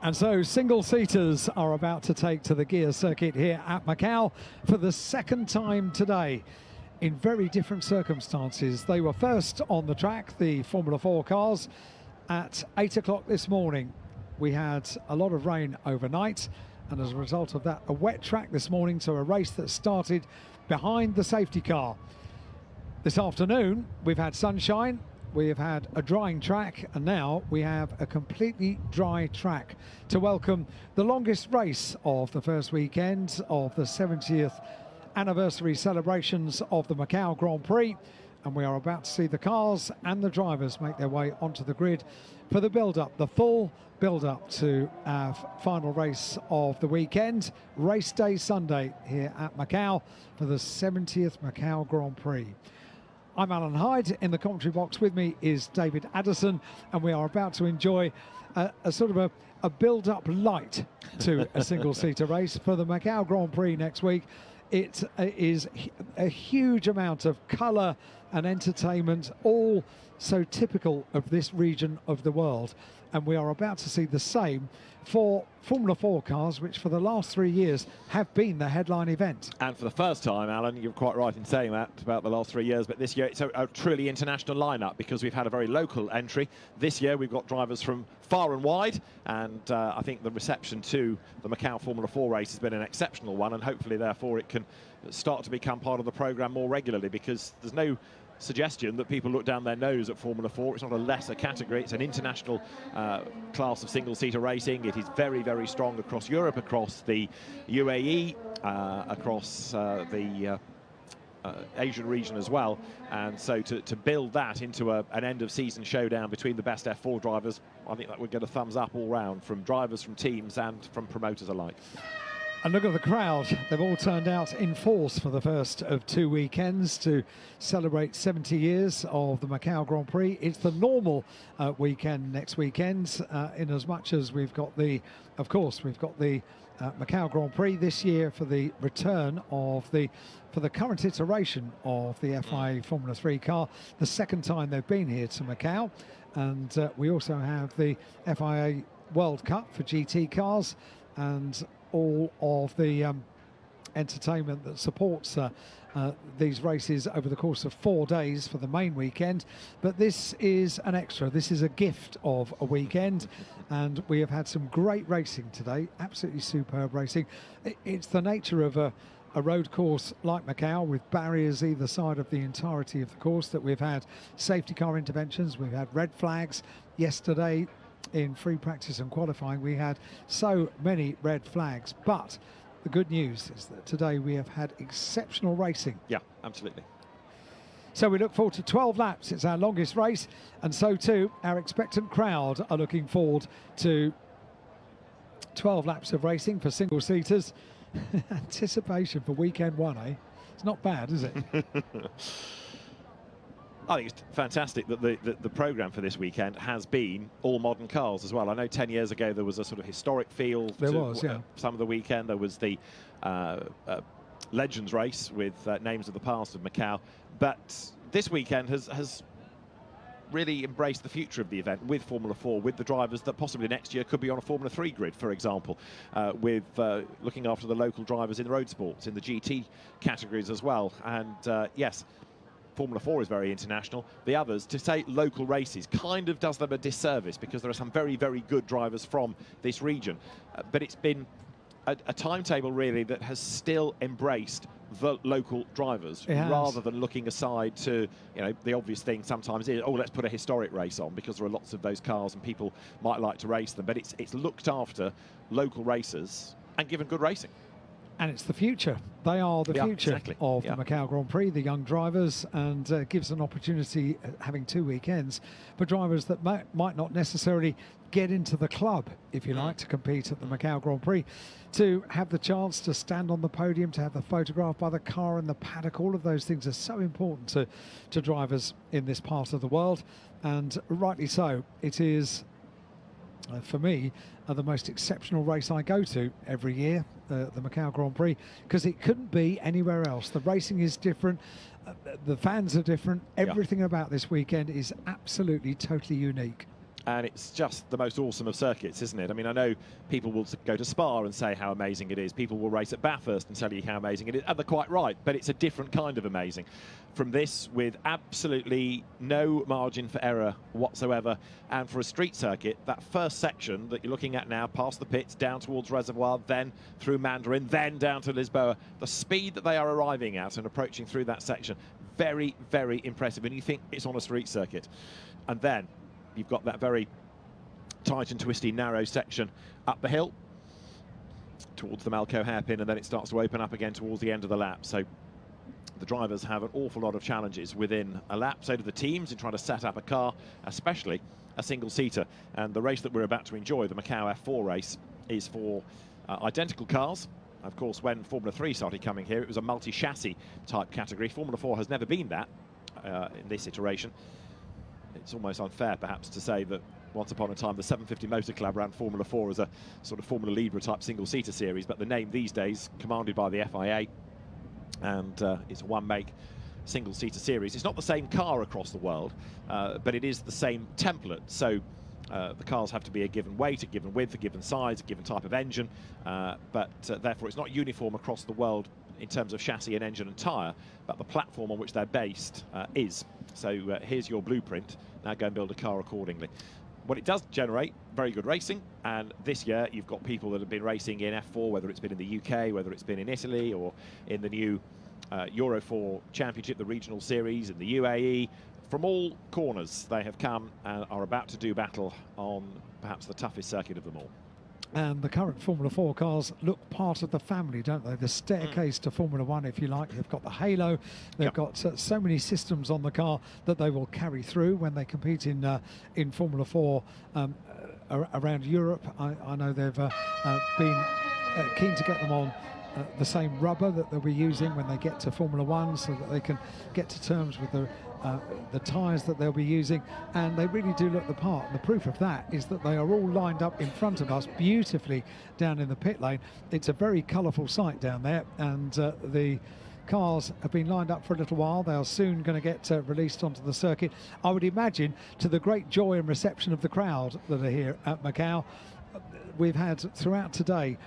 And so single-seaters are about to take to the Guia circuit here at Macau for the second time today in very different circumstances. They were first on the track, the Formula 4 cars, at 8 o'clock this morning. We had a lot of rain overnight, and as a result of that, a wet track this morning, so a race that started behind the safety car. This afternoon, we've had sunshine. We have had a drying track, and now we have a completely dry track to welcome the longest race of the first weekend of the 70th anniversary celebrations of the Macau Grand Prix. And we are about to see the cars and the drivers make their way onto the grid for the build-up, the full build-up to our final race of the weekend, race day Sunday here at Macau for the 70th Macau Grand Prix. I'm Alan Hyde. In the commentary box with me is David Addison, and we are about to enjoy a sort of a build-up light to a single-seater race for the Macau Grand Prix next week. It is a huge amount of colour and entertainment, all so typical of this region of the world. And we are about to see the same for Formula 4 cars, which for the last 3 years have been the headline event. And for the first time, Alan, you're quite right in saying that about the last 3 years, but this year it's a truly international lineup because we've had a very local entry. This year we've got drivers from far and wide, and I think the reception to the Macau Formula 4 race has been an exceptional one, and hopefully therefore it can start to become part of the programme more regularly, because there's no suggestion that people look down their nose at Formula 4. It's not a lesser category. It's an international class of single-seater racing. It is very, very strong across Europe, across the UAE, across the Asian region as well. And so to build that into an end-of-season showdown between the best F4 drivers, I think that would get a thumbs up all round from drivers, from teams and from promoters alike. And look at the crowd. They've all turned out in force for the first of 2 weekends to celebrate 70 years of the Macau Grand Prix. It's the normal weekend next weekend, in as much as we've got the, of course, we've got the Macau Grand Prix this year for the return of for the current iteration of the FIA Formula 3 car, the second time they've been here to Macau. And we also have the FIA World Cup for GT cars, and all of the entertainment that supports these races over the course of 4 days for the main weekend. But this is an extra. This is a gift of a weekend, and we have had some great racing today, absolutely superb racing. It's the nature of a road course like Macau, with barriers either side of the entirety of the course, that we've had safety car interventions, we've had red flags. Yesterday in free practice and qualifying we had so many red flags, but the good news is that today we have had exceptional racing. Yeah, absolutely. So we look forward to 12 laps. It's our longest race, and so too our expectant crowd are looking forward to 12 laps of racing for single-seaters. Anticipation for weekend one, eh? It's not bad, is it? I think it's fantastic that the programme for this weekend has been all modern cars as well. I know 10 years ago there was a sort of historic feel to some of the weekend. There was the Legends race with names of the past of Macau. But this weekend has really embraced the future of the event with Formula 4, with the drivers that possibly next year could be on a Formula 3 grid, for example, with looking after the local drivers in the road sports, in the GT categories as well. And yes, Formula 4 is very international. The others, to say local races, kind of does them a disservice, because there are some very, very good drivers from this region. But it's been a timetable, really, that has still embraced the local drivers, rather than looking aside to, you know, the obvious thing sometimes is, oh, let's put a historic race on, because there are lots of those cars and people might like to race them. But it's looked after local racers and given good racing. And it's the future. They are the future of the Macau Grand Prix, the young drivers, and gives an opportunity, having 2 weekends, for drivers that might not necessarily get into the club, if you like, to compete at the Macau Grand Prix, to have the chance to stand on the podium, to have the photograph by the car and the paddock. All of those things are so important to drivers in this part of the world, and rightly so. It is, for me, the most exceptional race I go to every year, the Macau Grand Prix, because it couldn't be anywhere else. The racing is different, the fans are different. Everything about this weekend is absolutely, totally unique. And it's just the most awesome of circuits, isn't it? I mean, I know people will go to Spa and say how amazing it is. People will race at Bathurst and tell you how amazing it is. And they're quite right, but it's a different kind of amazing. From this, with absolutely no margin for error whatsoever. And for a street circuit, that first section that you're looking at now, past the pits, down towards Reservoir, then through Mandarin, then down to Lisboa, the speed that they are arriving at and approaching through that section, very, very impressive. And you think it's on a street circuit. And then you've got that very tight and twisty, narrow section up the hill towards the Macau hairpin, and then it starts to open up again towards the end of the lap. So the drivers have an awful lot of challenges within a lap. So do the teams in trying to set up a car, especially a single-seater. And the race that we're about to enjoy, the Macau F4 race, is for identical cars. Of course, when Formula 3 started coming here, it was a multi-chassis type category. Formula 4 has never been that in this iteration. It's almost unfair, perhaps, to say that once upon a time the 750 Motor Club ran Formula 4 as a sort of Formula Libra type single-seater series, but the name these days, commanded by the FIA, and it's a one-make single-seater series. It's not the same car across the world, but it is the same template. So the cars have to be a given weight, a given width, a given size, a given type of engine, but therefore it's not uniform across the world in terms of chassis and engine and tyre, but the platform on which they're based is. So here's your blueprint. Now go and build a car accordingly. What it does generate, very good racing, and this year you've got people that have been racing in F4, whether it's been in the UK, whether it's been in Italy, or in the new Euro 4 Championship, the regional series, in the UAE. From all corners they have come and are about to do battle on perhaps the toughest circuit of them all. And the current Formula 4 cars look part of the family, don't they? The staircase to Formula 1, if you like. They've got the halo. They've got so many systems on the car that they will carry through when they compete in Formula 4 around Europe. I know they've been keen to get them on the same rubber that they'll be using when they get to Formula 1, so that they can get to terms with the tyres that they'll be using, and they really do look the part. And the proof of that is that they are all lined up in front of us beautifully down in the pit lane. It's a very colourful sight down there, and the cars have been lined up for a little while. They are soon going to get released onto the circuit, I would imagine, to the great joy and reception of the crowd that are here at Macau. We've had throughout today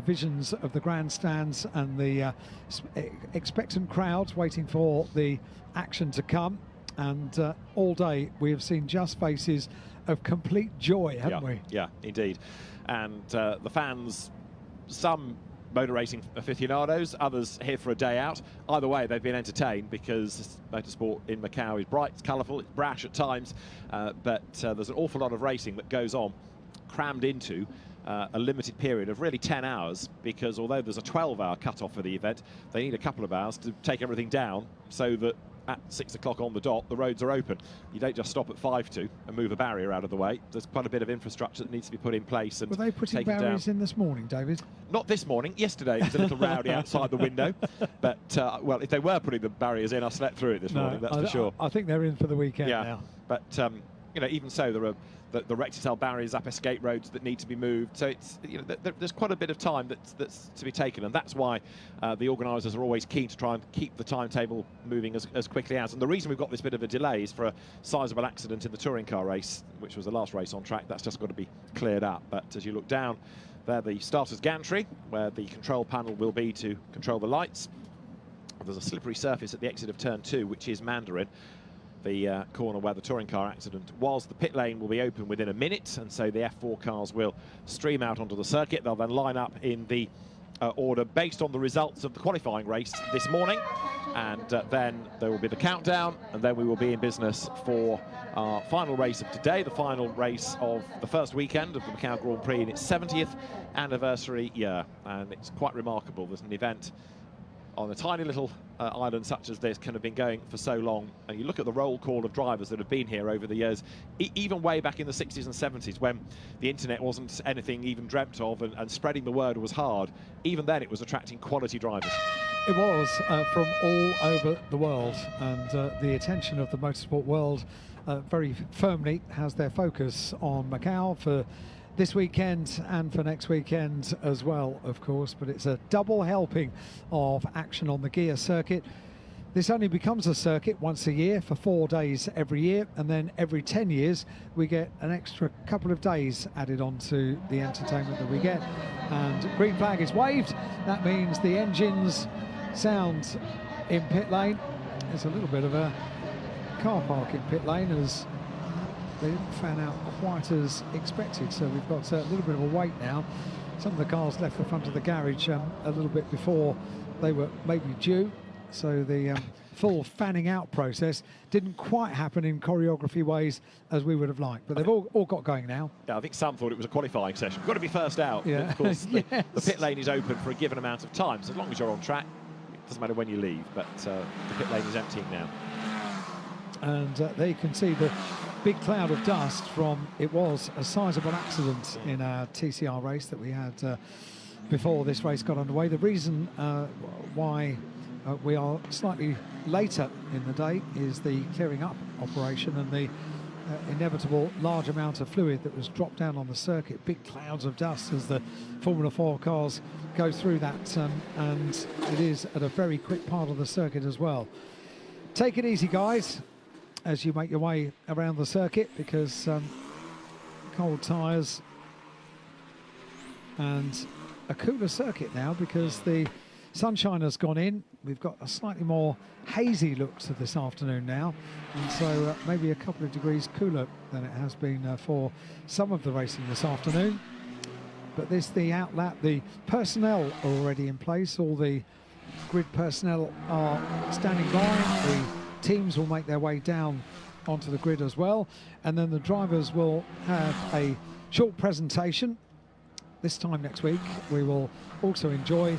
visions of the grandstands and the expectant crowds waiting for the action to come, and all day we have seen just faces of complete joy, haven't we? Yeah, indeed. And the fans, some motor racing aficionados, others here for a day out. Either way, they've been entertained, because motorsport in Macau is bright, it's colourful, it's brash at times, but there's an awful lot of racing that goes on, crammed into a limited period of really 10 hours, because although there's a 12-hour cut-off for the event, they need a couple of hours to take everything down so that at 6 o'clock on the dot, the roads are open. You don't just stop at 5 and move a barrier out of the way. There's quite a bit of infrastructure that needs to be put in place. And were they putting barriers in this morning, David? Not this morning. Yesterday it was a little rowdy outside the window. But, well, if they were putting the barriers in, I slept through it this morning, that's for sure. I think they're in for the weekend now. But, you know, even so, there are the Rectitel barriers up escape roads that need to be moved. So it's, you know, there's quite a bit of time that's to be taken, and that's why the organisers are always keen to try and keep the timetable moving as quickly as. And the reason we've got this bit of a delay is for a sizable accident in the touring car race, which was the last race on track. That's just got to be cleared up. But as you look down there, the starter's gantry, where the control panel will be to control the lights. There's a slippery surface at the exit of turn 2, which is Mandarin, the corner where the touring car accident was. The pit lane will be open within a minute, and so the F4 cars will stream out onto the circuit. They'll then line up in the order based on the results of the qualifying race this morning, and then there will be the countdown, and then we will be in business for our final race of today, the final race of the first weekend of the Macau Grand Prix in its 70th anniversary year. And it's quite remarkable. There's an event on a tiny little island such as this can have been going for so long, and you look at the roll call of drivers that have been here over the years, even way back in the 60s and 70s when the internet wasn't anything even dreamt of, and spreading the word was hard. Even then it was attracting quality drivers. It was from all over the world, and the attention of the motorsport world very firmly has their focus on Macau for this weekend and for next weekend as well, of course. But it's a double helping of action on the Guia circuit. This only becomes a circuit once a year for 4 days every year, and then every 10 years we get an extra couple of days added onto the entertainment that we get. And green flag is waved. That means the engines sound in pit lane. There's a little bit of a car park in pit lane as they didn't fan out quite as expected, so we've got a little bit of a wait now. Some of the cars left the front of the garage a little bit before they were maybe due. So the full fanning out process didn't quite happen in choreography ways as we would have liked, but they've all got going now. Yeah, I think some thought it was a qualifying session. We've got to be first out. Yeah. But of course, Yes. the pit lane is open for a given amount of time, so as long as you're on track, it doesn't matter when you leave, but the pit lane is emptying now. And there you can see the big cloud of dust from, it was a sizable accident in our TCR race that we had before this race got underway. The reason why we are slightly later in the day is the clearing up operation and the inevitable large amount of fluid that was dropped down on the circuit. Big clouds of dust as the Formula 4 cars go through that, and it is at a very quick part of the circuit as well. Take it easy, guys, as you make your way around the circuit, because cold tyres and a cooler circuit now because the sunshine has gone in. We've got a slightly more hazy look to this afternoon now, and so maybe a couple of degrees cooler than it has been for some of the racing this afternoon. But this, the outlap, the personnel are already in place. All the grid personnel are standing by. The teams will make their way down onto the grid as well, and then the drivers will have a short presentation. This time next week we will also enjoy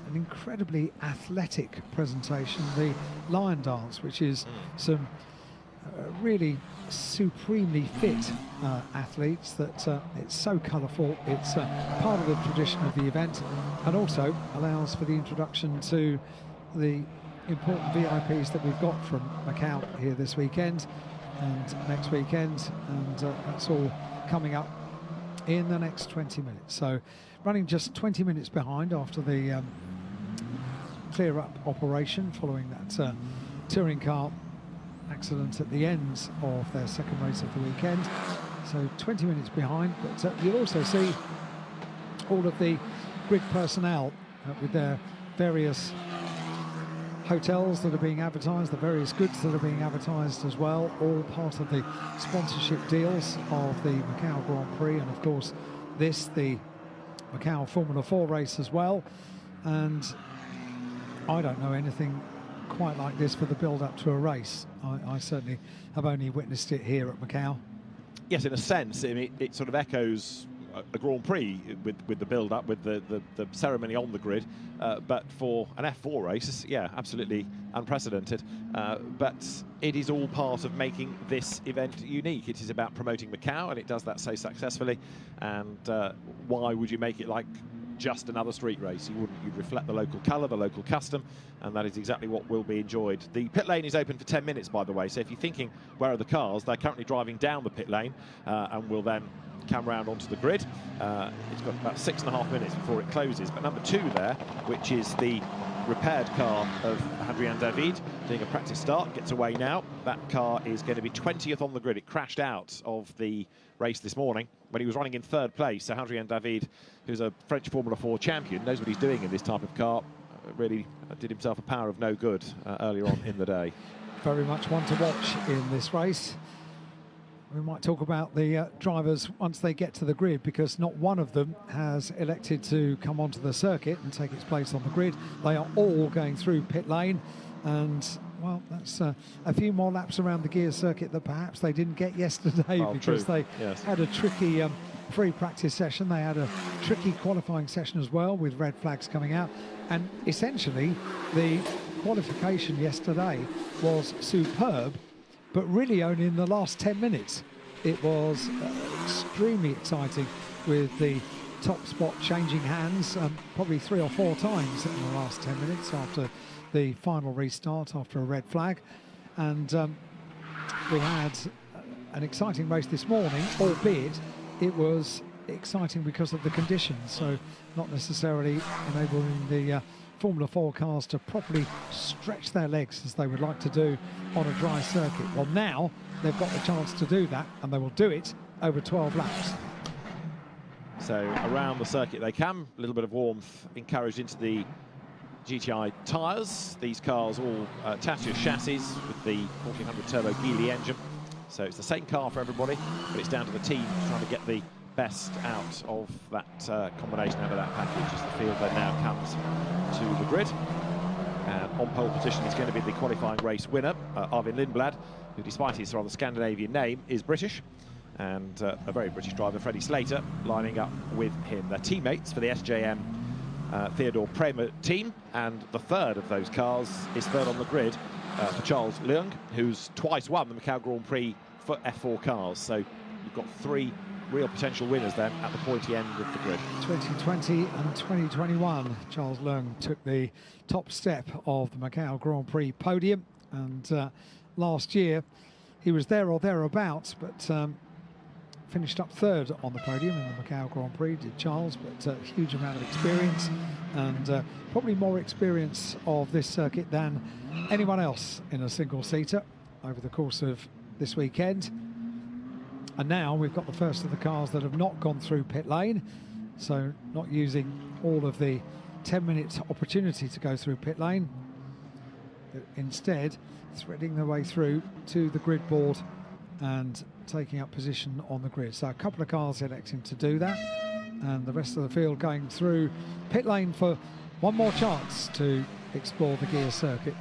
an incredibly athletic presentation, the lion dance, which is some really supremely fit athletes that it's so colourful. It's part of the tradition of the event, and also allows for the introduction to the important VIPs that we've got from Macau here this weekend and next weekend, and that's all coming up in the next 20 minutes. So running just 20 minutes behind after the clear up operation following that touring car accident at the end of their second race of the weekend. So 20 minutes behind, but you'll also see all of the grid personnel with their various hotels that are being advertised, the various goods that are being advertised as well, all part of the sponsorship deals of the Macau Grand Prix, and of course this, the Macau Formula 4 race as well. And I don't know anything quite like this for the build-up to a race. I certainly have only witnessed it here at Macau. Yes, in a sense, it sort of echoes a Grand Prix with the build-up, with the ceremony on the grid, but for an F4 race, yeah, absolutely unprecedented. But it is all part of making this event unique. It is about promoting Macau, and it does that so successfully. And why would you make it like just another street race? You wouldn't. You'd reflect the local colour, the local custom, and that is exactly what will be enjoyed. The pit lane is open for 10 minutes, by the way, so if you're thinking, where are the cars? They're currently driving down the pit lane and will then come round onto the grid. It's got about 6.5 minutes before it closes, but number 2 there, which is the repaired car of Adrien David, doing a practice start, gets away now. That car is going to be 20th on the grid. It crashed out of the race this morning when he was running in 3rd place. So Adrien David, who's a French Formula 4 champion, knows what he's doing in this type of car. Really did himself a power of no good earlier on in the day. Very much one to watch in this race. We might talk about the drivers once they get to the grid, because not one of them has elected to come onto the circuit and take its place on the grid. They are all going through pit lane, and well, that's a few more laps around the Guia circuit that perhaps they didn't get yesterday, because they had a tricky free practice session. They had a tricky qualifying session as well, with red flags coming out, and essentially the qualification yesterday was superb, but really only in the last 10 minutes. It was extremely exciting, with the top spot changing hands probably 3 or 4 times in the last 10 minutes after the final restart, after a red flag. And we had an exciting race this morning, albeit it was exciting because of the conditions, so not necessarily enabling the Formula 4 cars to properly stretch their legs as they would like to do on a dry circuit. Well, now they've got the chance to do that, and they will do it over 12 laps. So around the circuit they can. A little bit of warmth encouraged into the GTI tyres. These cars all Tatius chassis with the 1400 turbo Geely engine. So it's the same car for everybody, but it's down to the team trying to get the best out of that combination, out of that package, as the field then now comes to the grid. And on pole position is going to be the qualifying race winner, Arvin Lindblad, who, despite his rather Scandinavian name, is British. And a very British driver, Freddie Slater, lining up with him. They're teammates for the SJM Theodore Premer team, and the third of those cars is third on the grid for Charles Leung, who's twice won the Macau Grand Prix for F4 cars. So you've got three real potential winners then at the pointy end of the grid. 2020 and 2021, Charles Leung took the top step of the Macau Grand Prix podium, and last year he was there or thereabouts, but finished up third on the podium in the Macau Grand Prix, did Charles, but a huge amount of experience, and probably more experience of this circuit than anyone else in a single-seater over the course of this weekend. And now we've got the first of the cars that have not gone through pit lane, so not using all of the 10-minute opportunity to go through pit lane, but instead threading their way through to the grid board and taking up position on the grid. So a couple of cars electing to do that, and the rest of the field going through pit lane for one more chance to explore the Guia circuit.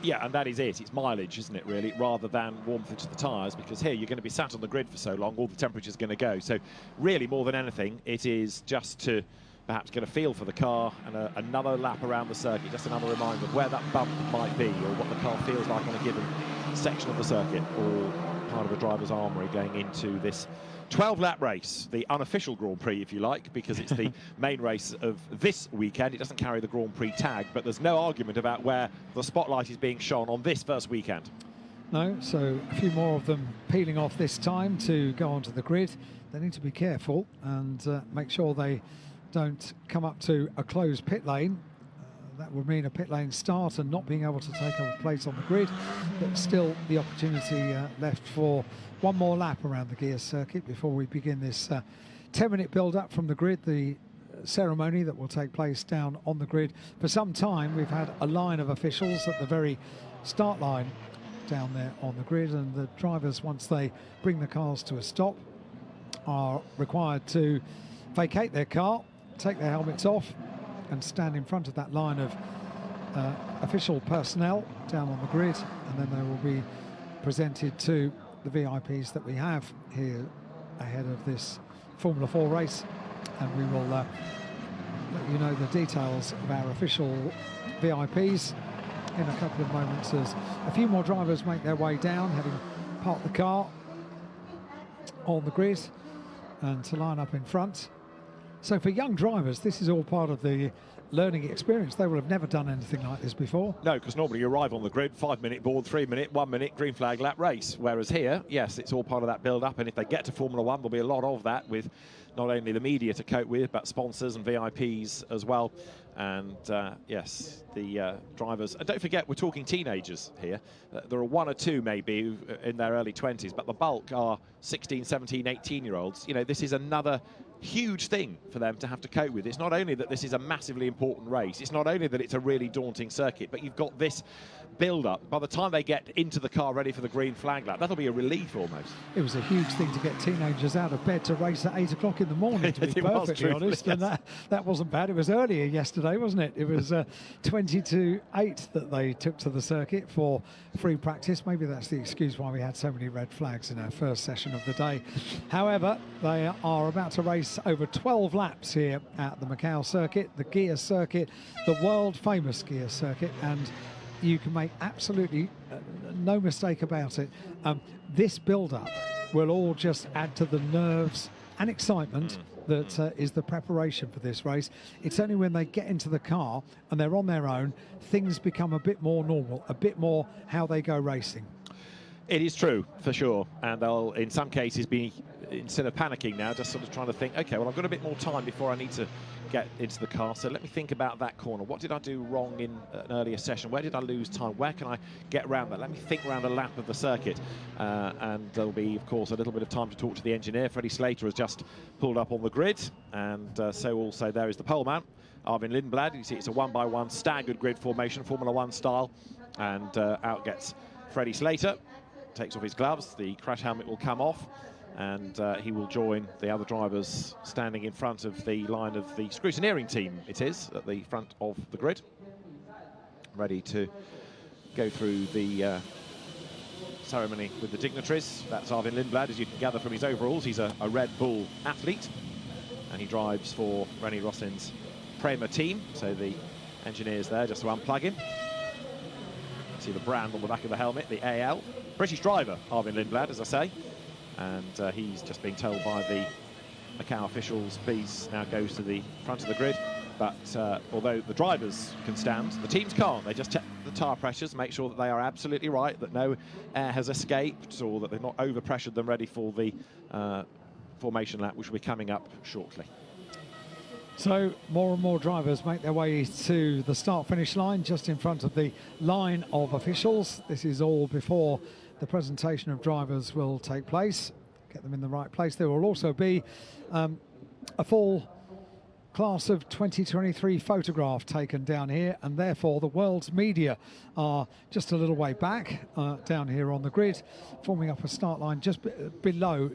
Yeah, and that is it. It's mileage, isn't it, really, rather than warmth into the tyres, because here you're going to be sat on the grid for so long, all the temperature's going to go. So really, more than anything, it is just to perhaps get a feel for the car and another lap around the circuit, just another reminder of where that bump might be, or what the car feels like on a given section of the circuit, or part of the driver's armoury going into this 12-lap race, the unofficial Grand Prix, if you like, because it's the main race of this weekend. It doesn't carry the Grand Prix tag, but there's no argument about where the spotlight is being shone on this first weekend. No, so a few more of them peeling off this time to go onto the grid. They need to be careful and make sure they don't come up to a closed pit lane. That would mean a pit lane start and not being able to take a place on the grid, but still the opportunity left for one more lap around the Guia circuit before we begin this 10-minute build-up from the grid, the ceremony that will take place down on the grid. For some time we've had a line of officials at the very start line down there on the grid, and the drivers, once they bring the cars to a stop, are required to vacate their car, take their helmets off, and stand in front of that line of official personnel down on the grid, and then they will be presented to the VIPs that we have here ahead of this Formula 4 race, and we will let you know the details of our official VIPs in a couple of moments, as a few more drivers make their way down, having parked the car on the grid and to line up in front. So for young drivers, this is all part of the learning experience. They will have never done anything like this before. No, because normally you arrive on the grid, 5-minute board, 3-minute, 1-minute green flag lap race. Whereas here, yes, it's all part of that build-up. And if they get to Formula 1, there'll be a lot of that, with not only the media to cope with, but sponsors and VIPs as well. And yes, the drivers. And don't forget, we're talking teenagers here. There are one or two maybe in their early 20s, but the bulk are 16, 17, 18-year-olds. You know, this is another huge thing for them to have to cope with. It's not only that this is a massively important race, it's not only that it's a really daunting circuit, but you've got this build-up. By the time they get into the car ready for the green flag lap, that'll be a relief almost. It was a huge thing to get teenagers out of bed to race at 8 o'clock in the morning, to be perfectly honest. Yes. And that wasn't bad. It was earlier yesterday, wasn't it? It was 20 to 8 that they took to the circuit for free practice. Maybe that's the excuse why we had so many red flags in our first session of the day. However, they are about to race over 12 laps here at the Macau circuit, the Guia circuit, the world famous Guia circuit, and you can make absolutely no mistake about it. This build-up will all just add to the nerves and excitement that is the preparation for this race. It's only when they get into the car and they're on their own, things become a bit more normal, a bit more how they go racing. It is true, for sure, and they'll, in some cases, be, instead of panicking now, just sort of trying to think, okay, well, I've got a bit more time before I need to get into the car, so let me think about that corner. What did I do wrong in an earlier session? Where did I lose time? Where can I get around that? Let me think around a lap of the circuit. And there'll be, of course, a little bit of time to talk to the engineer. Freddie Slater has just pulled up on the grid, and so also there is the poleman, Arvin Lindblad. You see it's a one-by-one staggered grid formation, Formula One style, and out gets Freddie Slater. Takes off his gloves, the crash helmet will come off, and he will join the other drivers standing in front of the line of the scrutineering team, it is, at the front of the grid, ready to go through the ceremony with the dignitaries. That's Arvin Lindblad, as you can gather from his overalls. He's a Red Bull athlete, and he drives for Rennie Rossin's Prema team, so the engineer's there just to unplug him. See the brand on the back of the helmet, the AL. British driver, Arvin Lindblad, as I say, and he's just being told by the Macau officials, please now goes to the front of the grid. But although the drivers can stand, the teams can't. They just check the tyre pressures, make sure that they are absolutely right, that no air has escaped, or that they've not over-pressured them, ready for the formation lap, which will be coming up shortly. So more and more drivers make their way to the start-finish line, just in front of the line of officials. This is all before the presentation of drivers will take place. Get them in the right place. There will also be a full class of 2023 photograph taken down here, and therefore the world's media are just a little way back down here on the grid, forming up a start line just below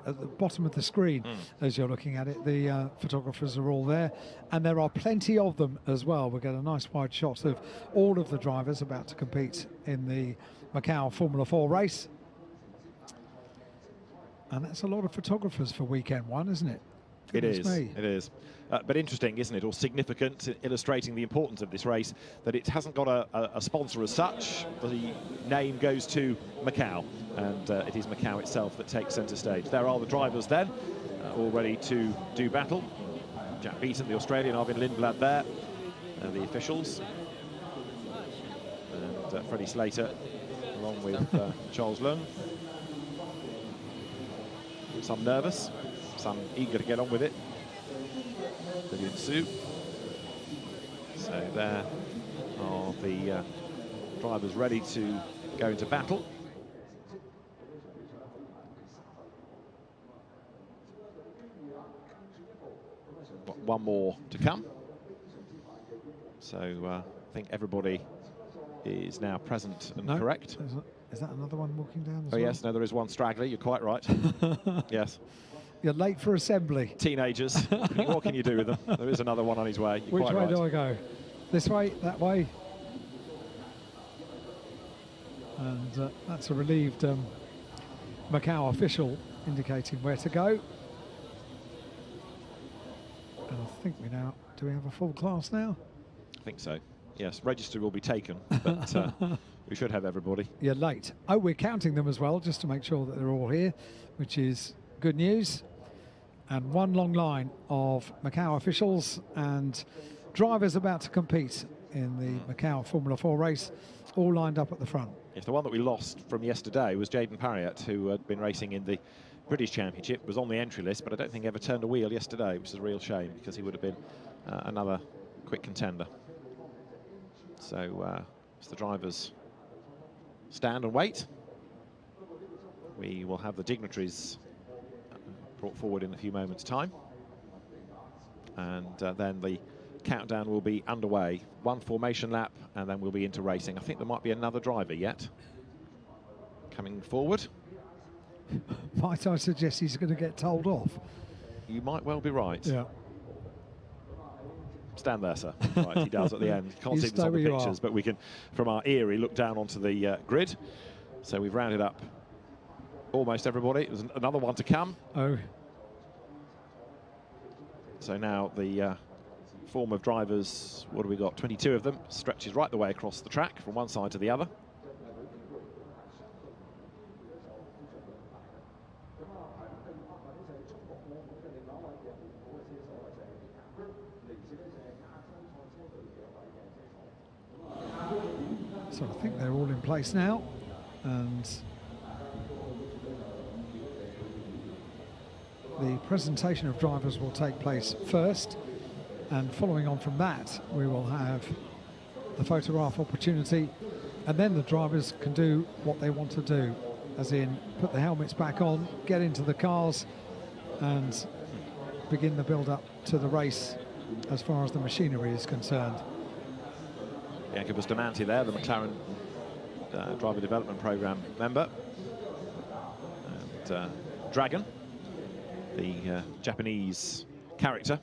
at the bottom of the screen. As you're looking at it, the photographers are all there, and there are plenty of them as well. We'll get a nice wide shot of all of the drivers about to compete in the Macau Formula 4 race, and that's a lot of photographers for weekend one, isn't it? It is. But interesting, isn't it, or significant, illustrating the importance of this race, that it hasn't got a sponsor as such. The name goes to Macau, and it is Macau itself that takes centre stage. There are the drivers then, all ready to do battle. Jack Beaton, the Australian, Arvin Lindblad there, the officials. And Freddie Slater, along with Charles Leung. Some nervous, some eager to get on with it. Brilliant Sue. So there are the drivers ready to go into battle. One more to come. So I think everybody is now present and correct. Is that another one walking down as well? Yes, no, there is one straggler. You're quite right. Yes. You're late for assembly. Teenagers. What can you do with them? There is another one on his way. Which way do I go? This way? That way? And that's a relieved Macau official indicating where to go. And I think do we have a full class now? I think so. Yes, register will be taken, but we should have everybody. You're late. Oh, we're counting them as well, just to make sure that they're all here, which is good news. And one long line of Macau officials and drivers about to compete in the Macau Formula 4 race, all lined up at the front. Yes, the one that we lost from yesterday was Jaden Parriott, who had been racing in the British Championship, was on the entry list, but I don't think ever turned a wheel yesterday, which is a real shame, because he would have been another quick contender. So as the drivers stand and wait, we will have the dignitaries brought forward in a few moments' time, and then the countdown will be underway. One formation lap, and then we'll be into racing. I think there might be another driver yet coming forward. Might I suggest he's going to get told off? You might well be right. Yeah. Stand there, sir. Right, he does at the end. Can't see this on the pictures, but we can, from our eyrie, look down onto the grid. So we've rounded up almost everybody. There's another one to come. Oh. So now the form of drivers, what have we got? 22 of them, stretches right the way across the track from one side to the other. So I think they're all in place now. And the presentation of drivers will take place first, and following on from that we will have the photograph opportunity, and then the drivers can do what they want to do, as in put the helmets back on, get into the cars and begin the build-up to the race as far as the machinery is concerned. Bianca Bustamante there, the McLaren driver development program member, and Dragon, the Japanese character,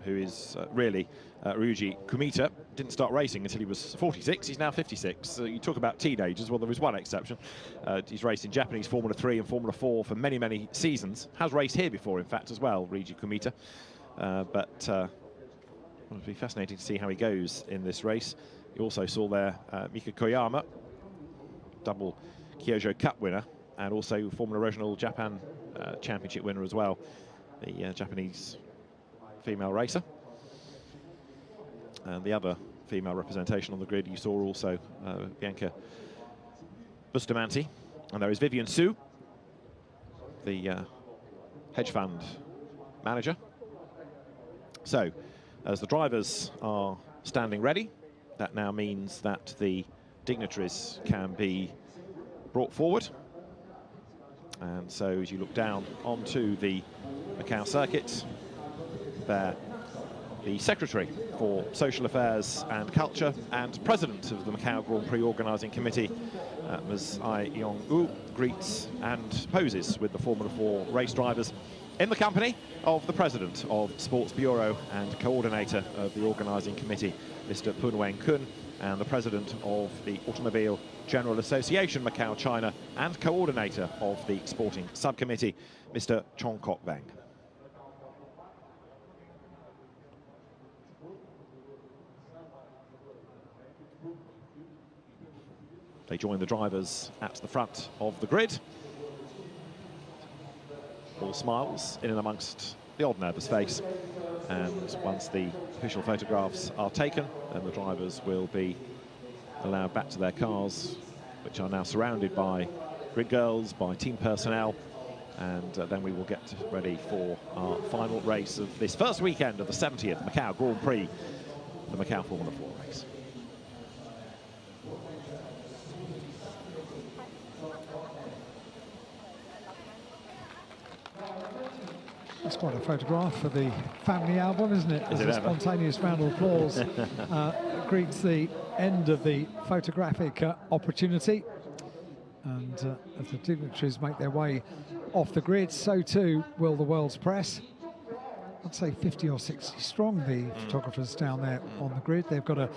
who is really Ryuji Kumita. Didn't start racing until he was 46. He's now 56. You talk about teenagers. Well, there is one exception. He's raced in Japanese Formula 3 and Formula 4 for many, many seasons. Has raced here before, in fact, as well, Ryuji Kumita. It'll be fascinating to see how he goes in this race. You also saw there Mika Koyama, double Kyoto Cup winner, and also Formula Regional Japan Championship winner as well, the Japanese female racer. And the other female representation on the grid you saw also Bianca Bustamante, and there is Vivian Su, the hedge fund manager. So as the drivers are standing ready, that now means that the dignitaries can be brought forward. And so as you look down onto the Macau circuit, there the Secretary for Social Affairs and Culture and President of the Macau Grand Prix Organising Committee, Ms. Ai Yong-u, greets and poses with the Formula 4 race drivers in the company of the President of Sports Bureau and Coordinator of the Organising Committee, Mr. Pun Weng-kun, and the President of the Automobile General Association Macau, China, and Coordinator of the Sporting Subcommittee, Mr. Chong Kok Bang. They join the drivers at the front of the grid. All smiles in and amongst the odd nervous face. And once the official photographs are taken, then the drivers will be allowed back to their cars, which are now surrounded by grid girls, by team personnel. And then we will get ready for our final race of this first weekend of the 70th Macau Grand Prix, the Macau Formula 4 race. That's quite a photograph for the family album, isn't it? As a spontaneous round of applause greets the end of the photographic opportunity. And as the dignitaries make their way off the grid, so too will the world's press. I'd say 50 or 60 strong, the photographers down there on the grid. They've got a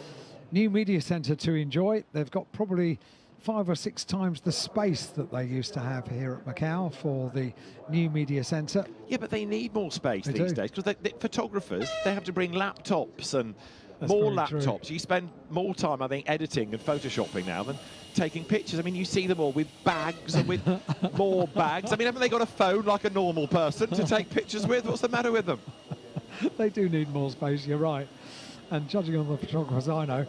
new media centre to enjoy. They've got probably 5 or 6 times the space that they used to have here at Macau for the new media centre. Yeah, but they need more space these days, because the photographers, they have to bring laptops and more laptops. True. You spend more time, I think, editing and photoshopping now than taking pictures. I mean, you see them all with bags and with more bags. I mean, haven't they got a phone like a normal person to take pictures with? What's the matter with them? They do need more space, you're right. And judging on the photographers I know,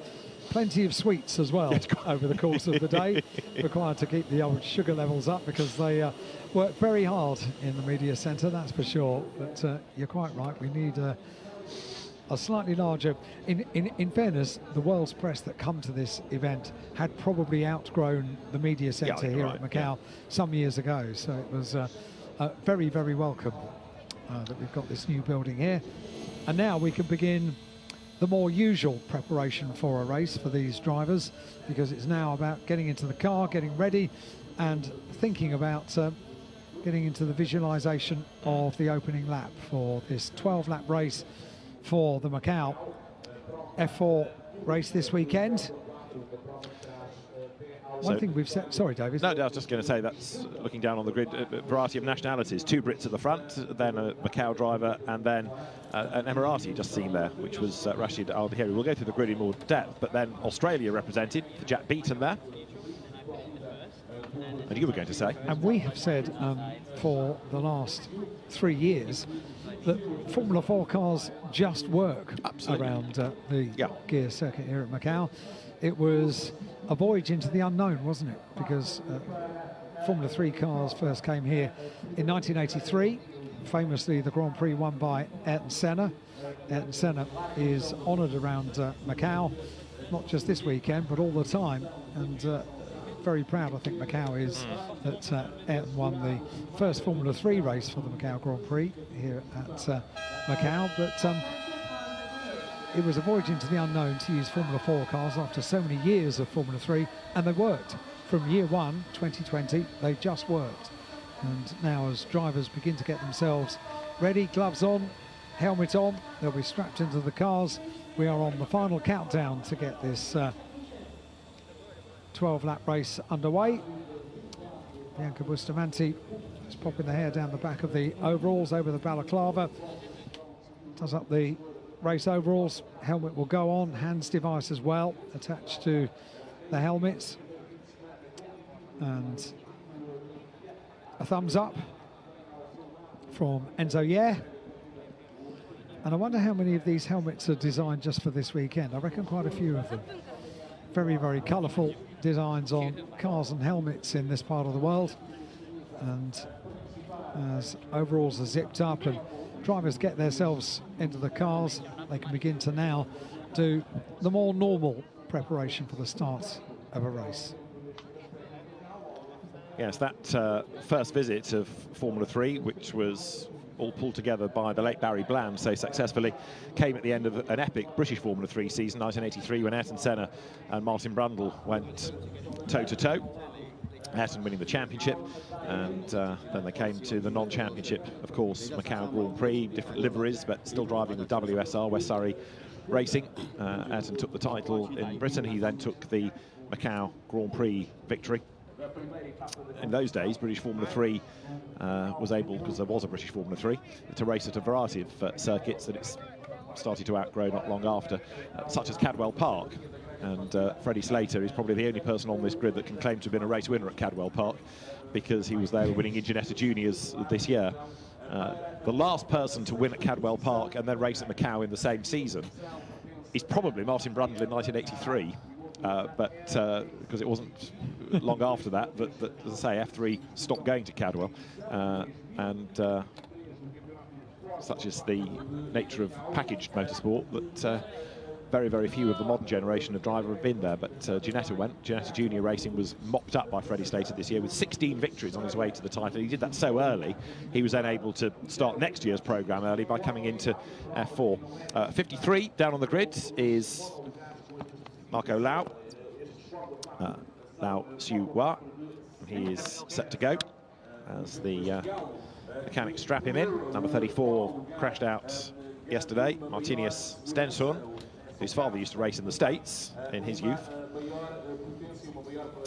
plenty of sweets as well over the course of the day, required to keep the old sugar levels up, because they work very hard in the media centre, that's for sure. But you're quite right, we need a slightly larger... In fairness, the world's press that come to this event had probably outgrown the media centre here at Macau some years ago, so it was very, very welcome that we've got this new building here. And now we can begin the more usual preparation for a race for these drivers, because it's now about getting into the car, getting ready, and thinking about getting into the visualization of the opening lap for this 12-lap race for the Macau F4 race this weekend. One thing we've said... Sorry, David. No, I was just going to say, that's looking down on the grid, a variety of nationalities. 2 Brits at the front, then a Macau driver, and then an Emirati just seen there, which was Rashid Al-Bahiri. We'll go through the grid in more depth, but then Australia represented, Jack Beaton there. And you were going to say? And we have said for the last 3 years that Formula 4 cars just work around the Guia circuit here at Macau. It was a voyage into the unknown, wasn't it? Because Formula 3 cars first came here in 1983. Famously, the Grand Prix won by Ayrton Senna. Ayrton Senna is honoured around Macau, not just this weekend, but all the time. And very proud, I think, Macau is that Ayrton won the first Formula 3 race for the Macau Grand Prix here at Macau. But it was a voyage into the unknown to use Formula 4 cars after so many years of Formula 3, and they worked. From year one, 2020, they just worked. And now as drivers begin to get themselves ready, gloves on, helmet on, they'll be strapped into the cars. We are on the final countdown to get this 12-lap race underway. Bianca Bustamante is popping the hair down the back of the overalls over the balaclava. Does up the race overalls. Helmet will go on, hands device as well attached to the helmets. And a thumbs up from Enzo Yer. And I wonder how many of these helmets are designed just for this weekend. I reckon quite a few of them. Very, very colourful designs on cars and helmets in this part of the world. And as overalls are zipped up and drivers get themselves into the cars, they can begin to now do the more normal preparation for the start of a race. Yes, that first visit of Formula 3, which was all pulled together by the late Barry Bland so successfully, came at the end of an epic British Formula 3 season, 1983, when Ayrton Senna and Martin Brundle went toe-to-toe. Ayrton winning the championship, and then they came to the non-championship, of course, Macau Grand Prix, different liveries, but still driving the WSR, West Surrey Racing. Ayrton took the title in Britain. He then took the Macau Grand Prix victory. In those days, British Formula 3 was able, because there was a British Formula 3, to race at a variety of circuits that it's started to outgrow not long after, such as Cadwell Park. And Freddie Slater is probably the only person on this grid that can claim to have been a race winner at Cadwell Park, because he was there winning in Ginetta Juniors this year. The last person to win at Cadwell Park and then race at Macau in the same season is probably Martin Brundle in 1983. Because it wasn't long after that, but as I say, F3 stopped going to Cadwell, and such is the nature of packaged motorsport that very, very few of the modern generation of driver have been there. But Ginetta went. Ginetta Junior Racing was mopped up by Freddie Slater this year with 16 victories on his way to the title. He did that so early, he was then able to start next year's programme early by coming into F4. 53 down on the grid is Marco Lau, Lau Siu Hua. He is set to go as the mechanics strap him in. Number 34 crashed out yesterday, Martinius Stenson, whose father used to race in the States in his youth.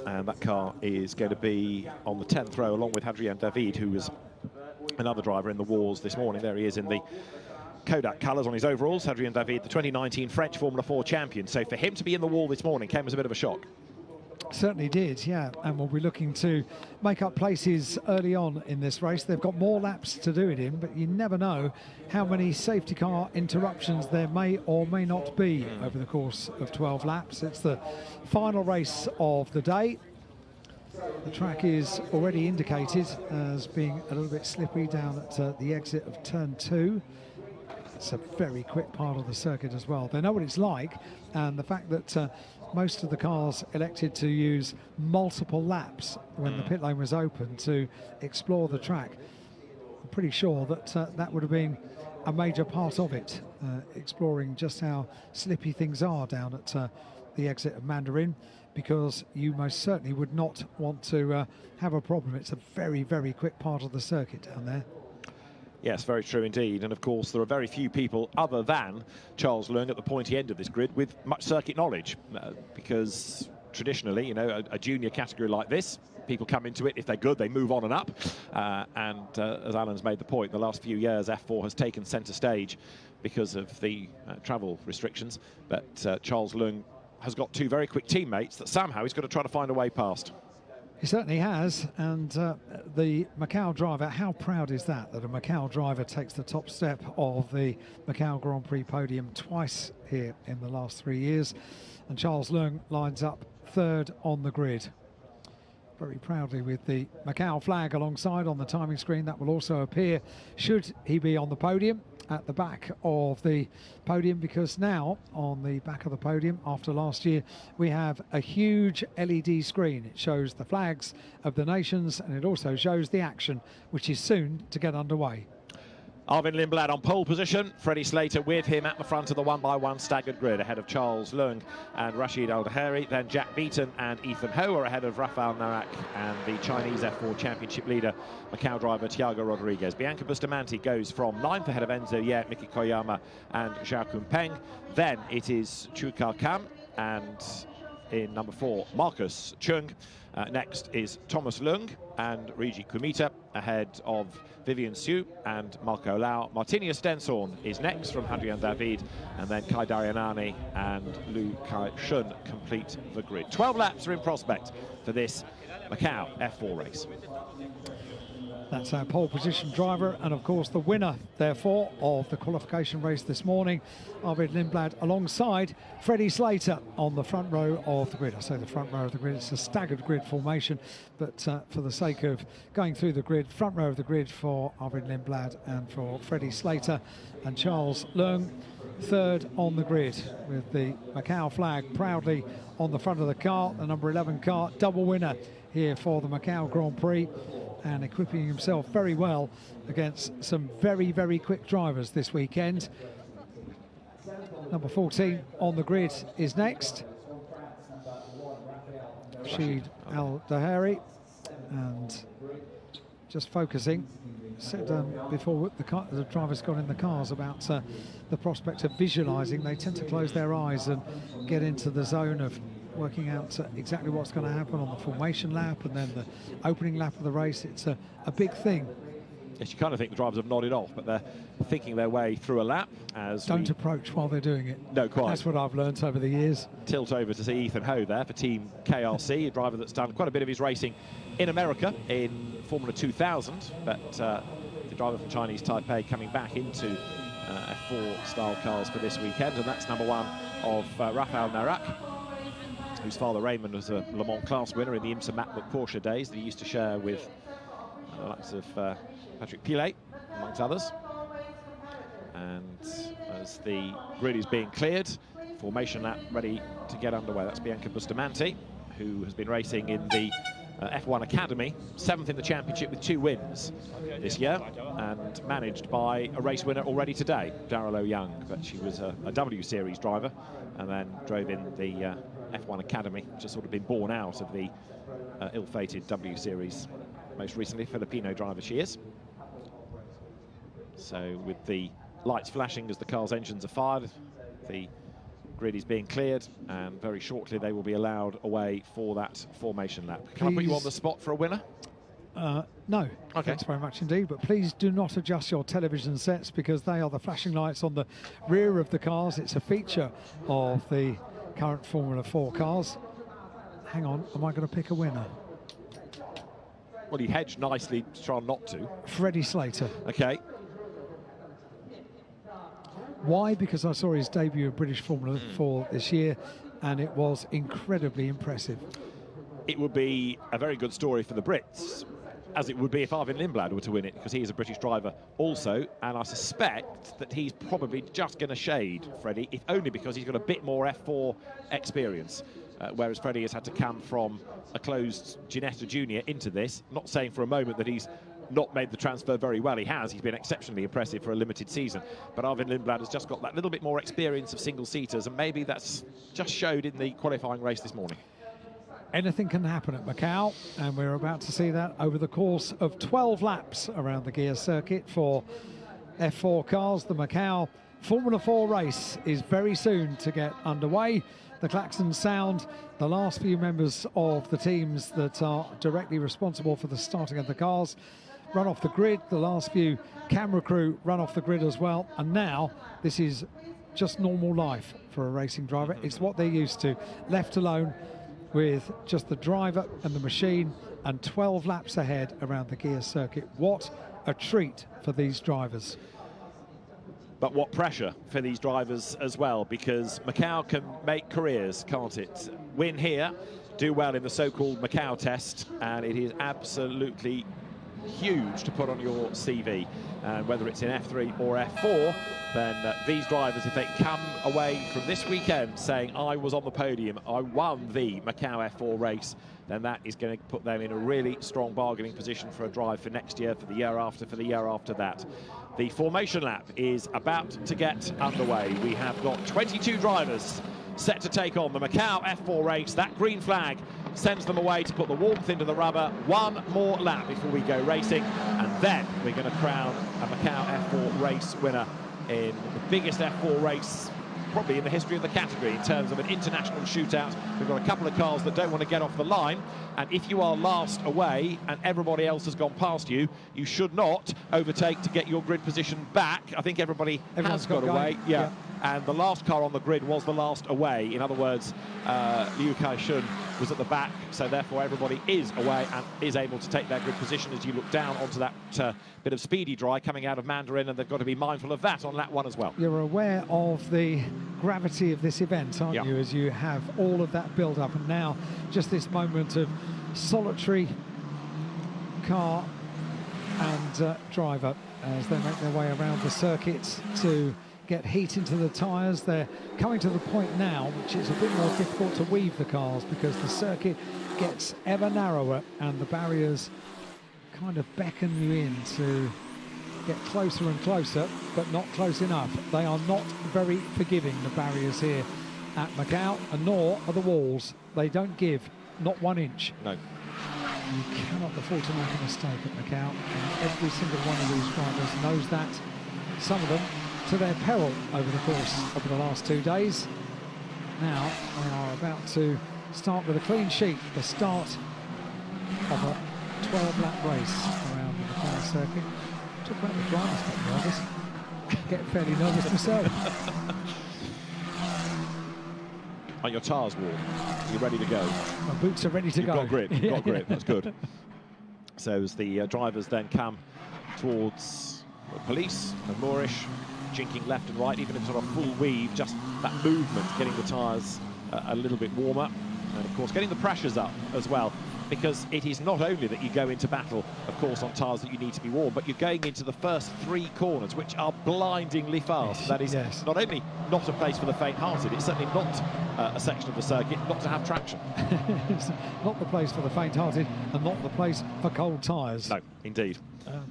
And that car is going to be on the 10th row along with Hadrian David, who was another driver in the wars this morning. There he is in the Kodak colours on his overalls. Hadrian David, the 2019 French Formula 4 champion. So for him to be in the wall this morning came as a bit of a shock. Certainly did, yeah. And we'll be looking to make up places early on in this race. They've got more laps to do it in, but you never know how many safety car interruptions there may or may not be over the course of 12 laps. It's the final race of the day. The track is already indicated as being a little bit slippy down at the exit of turn 2. It's a very quick part of the circuit as well. They know what it's like, and the fact that most of the cars elected to use multiple laps when the pit lane was open to explore the track. I'm pretty sure that that would have been a major part of it, exploring just how slippy things are down at the exit of Mandarin, because you most certainly would not want to have a problem. It's a very, very quick part of the circuit down there. Yes, very true indeed. And of course, there are very few people other than Charles Leung at the pointy end of this grid with much circuit knowledge, because traditionally, you know, a junior category like this, people come into it, if they're good, they move on and up. As Alan's made the point, the last few years, F4 has taken centre stage because of the travel restrictions. But Charles Leung has got two very quick teammates that somehow he's got to try to find a way past. He certainly has, and the Macau driver, how proud is that a Macau driver takes the top step of the Macau Grand Prix podium twice here in the last 3 years, and Charles Leung lines up third on the grid. Very proudly with the Macau flag alongside on the timing screen. That will also appear should he be on the podium, at the back of the podium, because now on the back of the podium after last year we have a huge LED screen. It shows the flags of the nations and it also shows the action, which is soon to get underway. Arvin Lindblad on pole position, Freddie Slater with him at the front of the 1x1 staggered grid, ahead of Charles Leung and Rashid Al-Daheri. Then Jack Beaton and Ethan Ho are ahead of Rafael Narak and the Chinese F4 championship leader, Macau driver Thiago Rodriguez. Bianca Bustamante goes from 9th ahead of Enzo Ye, Miki Koyama and Zhao Kunpeng. Then it is Chu Ka Kam and in number 4, Marcus Chung. Next is Thomas Leung and Riji Kumita, ahead of Vivian Su and Marco Lau. Martinia Stensorn is next from Hadrian David, and then Kai Darianani and Lu Kai Shun complete the grid. 12 laps are in prospect for this Macau F4 race. That's our pole position driver, and of course the winner, therefore, of the qualification race this morning, Arvid Lindblad, alongside Freddie Slater on the front row of the grid. I say the front row of the grid, it's a staggered grid formation, but for the sake of going through the grid, front row of the grid for Arvid Lindblad and for Freddie Slater, and Charles Leung third on the grid with the Macau flag proudly on the front of the car, the number 11 car, double winner here for the Macau Grand Prix, and equipping himself very well against some very, very quick drivers this weekend. Number 14 on the grid is next, Rashid Al-Daheri, and just focusing, said before the drivers got in the cars about the prospect of visualising. They tend to close their eyes and get into the zone of working out exactly what's going to happen on the formation lap and then the opening lap of the race. It's a big thing. Yes, you kind of think the drivers have nodded off, but they're thinking their way through a lap as don't approach while they're doing it. No, quite. That's what I've learnt over the years. Tilt over to see Ethan Ho there for Team KRC, a driver that's done quite a bit of his racing in America in Formula 2000, but the driver from Chinese Taipei coming back into F4 style cars for this weekend, and that's number 1 of Rafael Narak, whose father Raymond was a Le Mans class winner in the IMSA MacBook Porsche days that he used to share with the likes of Patrick Pilet, amongst others. And as the grid is being cleared, formation lap ready to get underway. That's Bianca Bustamante, who has been racing in the F1 Academy, 7th in the championship with 2 wins this year, and managed by a race winner already today, Darryl O'Young. But she was a W Series driver and then drove in the F1 Academy, which has sort of been born out of the ill-fated W Series. Most recently, Filipino driver she is. So with the lights flashing as the car's engines are fired, the grid is being cleared, and very shortly they will be allowed away for that formation lap. Can I put you on the spot for a winner? No, okay. Thanks very much indeed, but please do not adjust your television sets, because they are the flashing lights on the rear of the cars. It's a feature of the current Formula 4 cars. Hang on, am I going to pick a winner? Well, he hedged nicely to try not to. Freddie Slater. Okay. Why? Because I saw his debut in British Formula 4 this year, and it was incredibly impressive. It would be a very good story for the Brits, as it would be if Arvin Lindblad were to win it, because he is a British driver also, and I suspect that he's probably just going to shade Freddie, if only because he's got a bit more F4 experience, whereas Freddie has had to come from a closed Ginetta Junior into this. Not saying for a moment that he's not made the transfer very well. He has. He's been exceptionally impressive for a limited season. But Arvin Lindblad has just got that little bit more experience of single-seaters, and maybe that's just showed in the qualifying race this morning. Anything can happen at Macau, and we're about to see that over the course of 12 laps around the Guia circuit for F4 cars. The Macau Formula 4 race is very soon to get underway. The klaxons sound. The last few members of the teams that are directly responsible for the starting of the cars run off the grid. The last few camera crew run off the grid as well. And now this is just normal life for a racing driver. It's what they're used to, left alone with just the driver and the machine and 12 laps ahead around the Guia circuit. What a treat for these drivers. But what pressure for these drivers as well, because Macau can make careers, can't it? Win here, do well in the so-called Macau test, and it is absolutely huge to put on your CV. And whether it's in F3 or F4, then these drivers, if they come away from this weekend saying, I was on the podium, I won the Macau F4 race, then that is going to put them in a really strong bargaining position for a drive for next year, for the year after, for the year after that. The formation lap is about to get underway. We have got 22 drivers set to take on the Macau F4 race. That green flag sends them away to put the warmth into the rubber. One more lap before we go racing, and then we're going to crown a Macau F4 race winner in the biggest F4 race probably in the history of the category in terms of an international shootout. We've got a couple of cars that don't want to get off the line, and if you are last away and everybody else has gone past you, you should not overtake to get your grid position back. I think everybody has got away. Yeah. And the last car on the grid was the last away. In other words, Liu Kai-shun was at the back, so therefore everybody is away and is able to take their grid position as you look down onto that bit of speedy dry coming out of Mandarin, and they've got to be mindful of that on lap one as well. You're aware of the gravity of this event, aren't you, as you have all of that build-up, and now just this moment of solitary car and driver as they make their way around the circuit to get heat into the tyres. They're coming to the point now which is a bit more difficult to weave the cars because the circuit gets ever narrower and the barriers kind of beckon you in to get closer and closer, but not close enough. They are not very forgiving, the barriers here at Macau, and nor are the walls. They don't give, not 1 inch. No. You cannot afford to make a mistake at Macau, and every single one of these drivers knows that. Some of them to their peril over the course of the last 2 days. Now they are about to start with a clean sheet, the start of a 12-lap race around the Macau circuit. Talk about the drivers getting nervous. Get fairly nervous myself. Are your tyres warm? Are you ready to go? My boots are ready to go. Got grip. You've got grip. That's good. So as the drivers then come towards the police and Moorish, jinking left and right, even if it's on a full weave, just that movement, getting the tyres a little bit warmer, and of course getting the pressures up as well, because it is not only that you go into battle, of course, on tyres that you need to be warm, but you're going into the first 3 corners, which are blindingly fast. That is not only not a place for the faint-hearted, it's certainly not a section of the circuit not to have traction. It's not the place for the faint-hearted and not the place for cold tyres. No, indeed.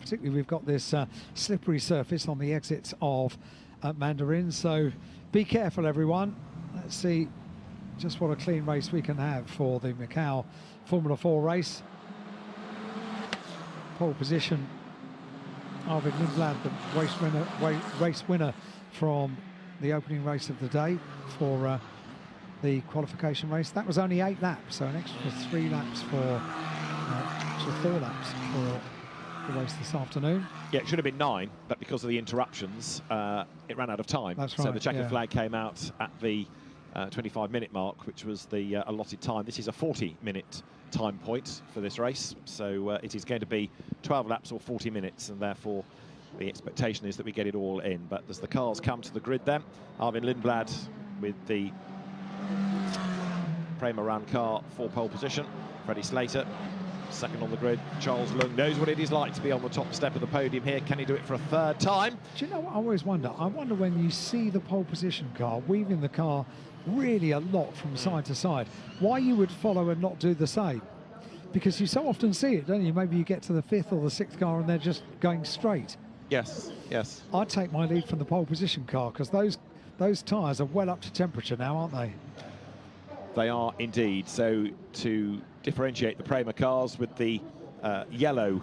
Particularly we've got this slippery surface on the exit of Mandarin, so be careful everyone. Let's see just what a clean race we can have for the Macau Formula 4 race. Pole position, Arvid Lindblad, the race winner from the opening race of the day for the qualification race. That was only 8 laps, so an extra 3 laps for, extra 4 laps for the race this afternoon. Yeah, it should have been 9, but because of the interruptions, it ran out of time. That's right. So the checkered flag came out at the 25-minute mark, which was the allotted time. This is a 40-minute time point for this race, so it is going to be 12 laps or 40 minutes, and therefore the expectation is that we get it all in. But as the cars come to the grid then, Arvid Lindblad with the Prema Run car for pole position, Freddie Slater second on the grid. Charles Lung knows what it is like to be on the top step of the podium here. Can he do it for a 3rd time? Do you know what I always wonder? I wonder when you see the pole position car weaving the car really a lot from side to side, why you would follow and not do the same? Because you so often see it, don't you? Maybe you get to the 5th or the 6th car and they're just going straight. Yes, yes. I'd take my lead from the pole position car because those tyres are well up to temperature now, aren't they? They are indeed. So to differentiate the Prema cars with the yellow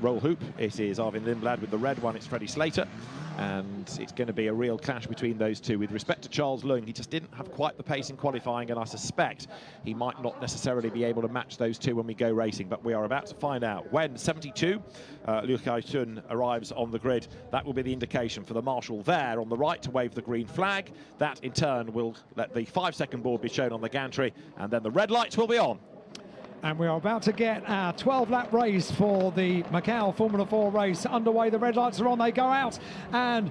roll hoop, it is Arvid Lindblad. With the red one, it's Freddie Slater. And it's going to be a real clash between those two. With respect to Charles Lung, he just didn't have quite the pace in qualifying, and I suspect he might not necessarily be able to match those two when we go racing. But we are about to find out. When 72, Liu Kai-shun arrives on the grid, that will be the indication for the marshal there on the right to wave the green flag. That, in turn, will let the 5-second board be shown on the gantry, and then the red lights will be on. And we are about to get our 12-lap race for the Macau Formula 4 race underway. The red lights are on, they go out, and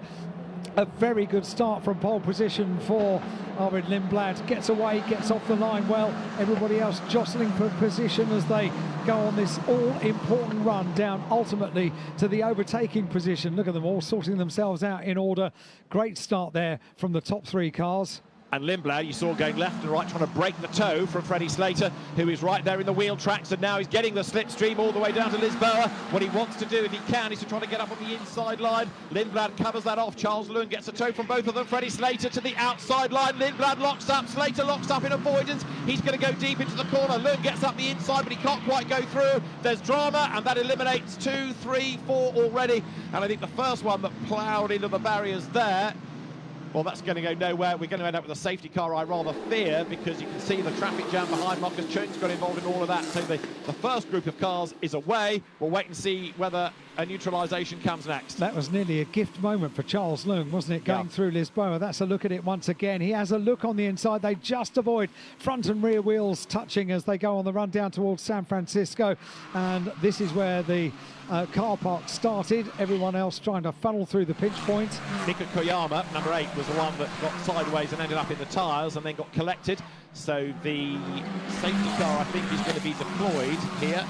a very good start from pole position for Arvid Lindblad. Gets away, gets off the line well. Everybody else jostling for position as they go on this all-important run down ultimately to the overtaking position. Look at them all sorting themselves out in order. Great start there from the top three cars. And Lindblad, you saw going left and right, trying to break the toe from Freddie Slater, who is right there in the wheel tracks, and now he's getting the slipstream all the way down to Lisboa. What he wants to do, if he can, is to try to get up on the inside line. Lindblad covers that off. Charles Leung gets a toe from both of them. Freddie Slater to the outside line. Lindblad locks up. Slater locks up in avoidance. He's going to go deep into the corner. Leung gets up the inside, but he can't quite go through. There's drama, and that eliminates 2, 3, 4 already. And I think the first one that ploughed into the barriers there, well, that's going to go nowhere. We're going to end up with a safety car, I rather fear, because you can see the traffic jam behind. Marcus Chung's got involved in all of that. So the first group of cars is away. We'll wait and see whether a neutralisation comes next. That was nearly a gift moment for Charles Leung, wasn't it, going through Lisboa? That's a look at it once again. He has a look on the inside. They just avoid front and rear wheels touching as they go on the run down towards San Francisco. And this is where the car park started. Everyone else trying to funnel through the pinch points. Mika Koyama, number 8, was the one that got sideways and ended up in the tyres and then got collected. So the safety car, I think, is going to be deployed here.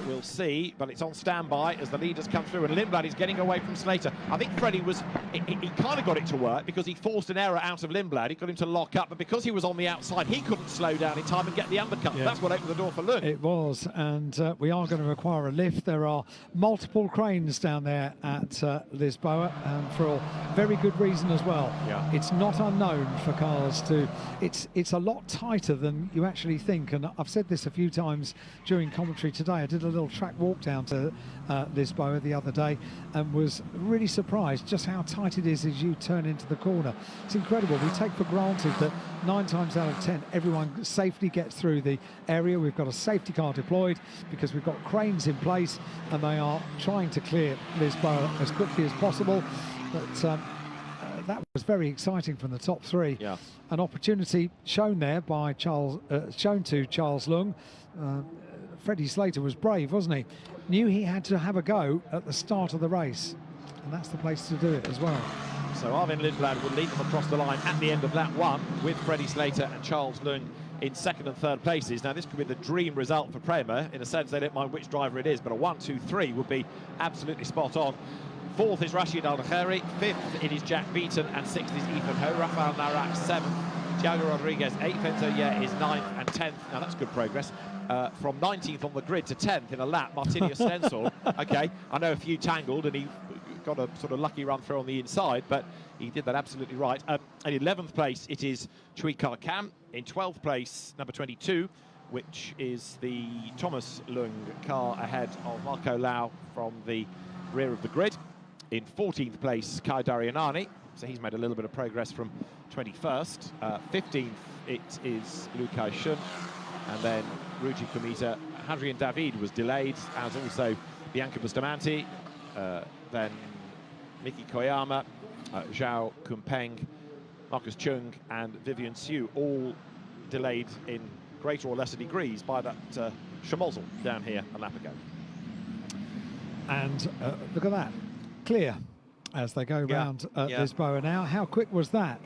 We'll see, but it's on standby as the leaders come through, and Lindblad is getting away from Slater. I think Freddie was, he kind of got it to work because he forced an error out of Lindblad. He got him to lock up, but because he was on the outside, he couldn't slow down in time and get the undercut. Yeah. That's what opened the door for Leung. It was, and we are going to require a lift. There are multiple cranes down there at Lisboa, and for a very good reason as well. Yeah. It's not unknown for cars to, it's a lot tighter than you actually think, and I've said this a few times during commentary today. I did a little track walk down to Lisboa the other day and was really surprised just how tight it is as you turn into the corner. It's incredible. We take for granted that 9 times out of 10 everyone safely gets through the area. We've got a safety car deployed because we've got cranes in place and they are trying to clear Lisboa as quickly as possible. But that was very exciting from the top three. Yeah. An opportunity shown there by shown to Charles Leung. Freddie Slater was brave, wasn't he? Knew he had to have a go at the start of the race, and that's the place to do it as well. So Arvid Lindblad will lead them across the line at the end of lap 1 with Freddie Slater and Charles Leung in 2nd and 3rd places. Now, this could be the dream result for Prema. In a sense, they don't mind which driver it is, but a 1, 2, 3 would be absolutely spot on. 4th is Rashid Al-Khairi, 5th it is Jack Beaton, and 6th is Ethan Ho. Rafael Narak 7th, Thiago Rodriguez 8th, Enzo is 9th and 10th. Now, that's good progress. From 19th on the grid to 10th in a lap, Martinius Stenzel. Okay, I know a few tangled and he got a sort of lucky run through on the inside, but he did that absolutely right. At 11th place, it is Chui Kar Kam. In 12th place, number 22, which is the Thomas Leung car ahead of Marco Lau from the rear of the grid. In 14th place, Kai Darianani. So he's made a little bit of progress from 21st. 15th, it is Liu Kai Shun. And then Ruji Kumita. Hadrian David was delayed, as also Bianca Bustamante. Then Miki Koyama, Zhao Kumpeng, Marcus Chung and Vivian Siu, all delayed in greater or lesser degrees by that schmozzle down here a lap ago. And look at that, clear as they go round Lisboa now. How quick was that?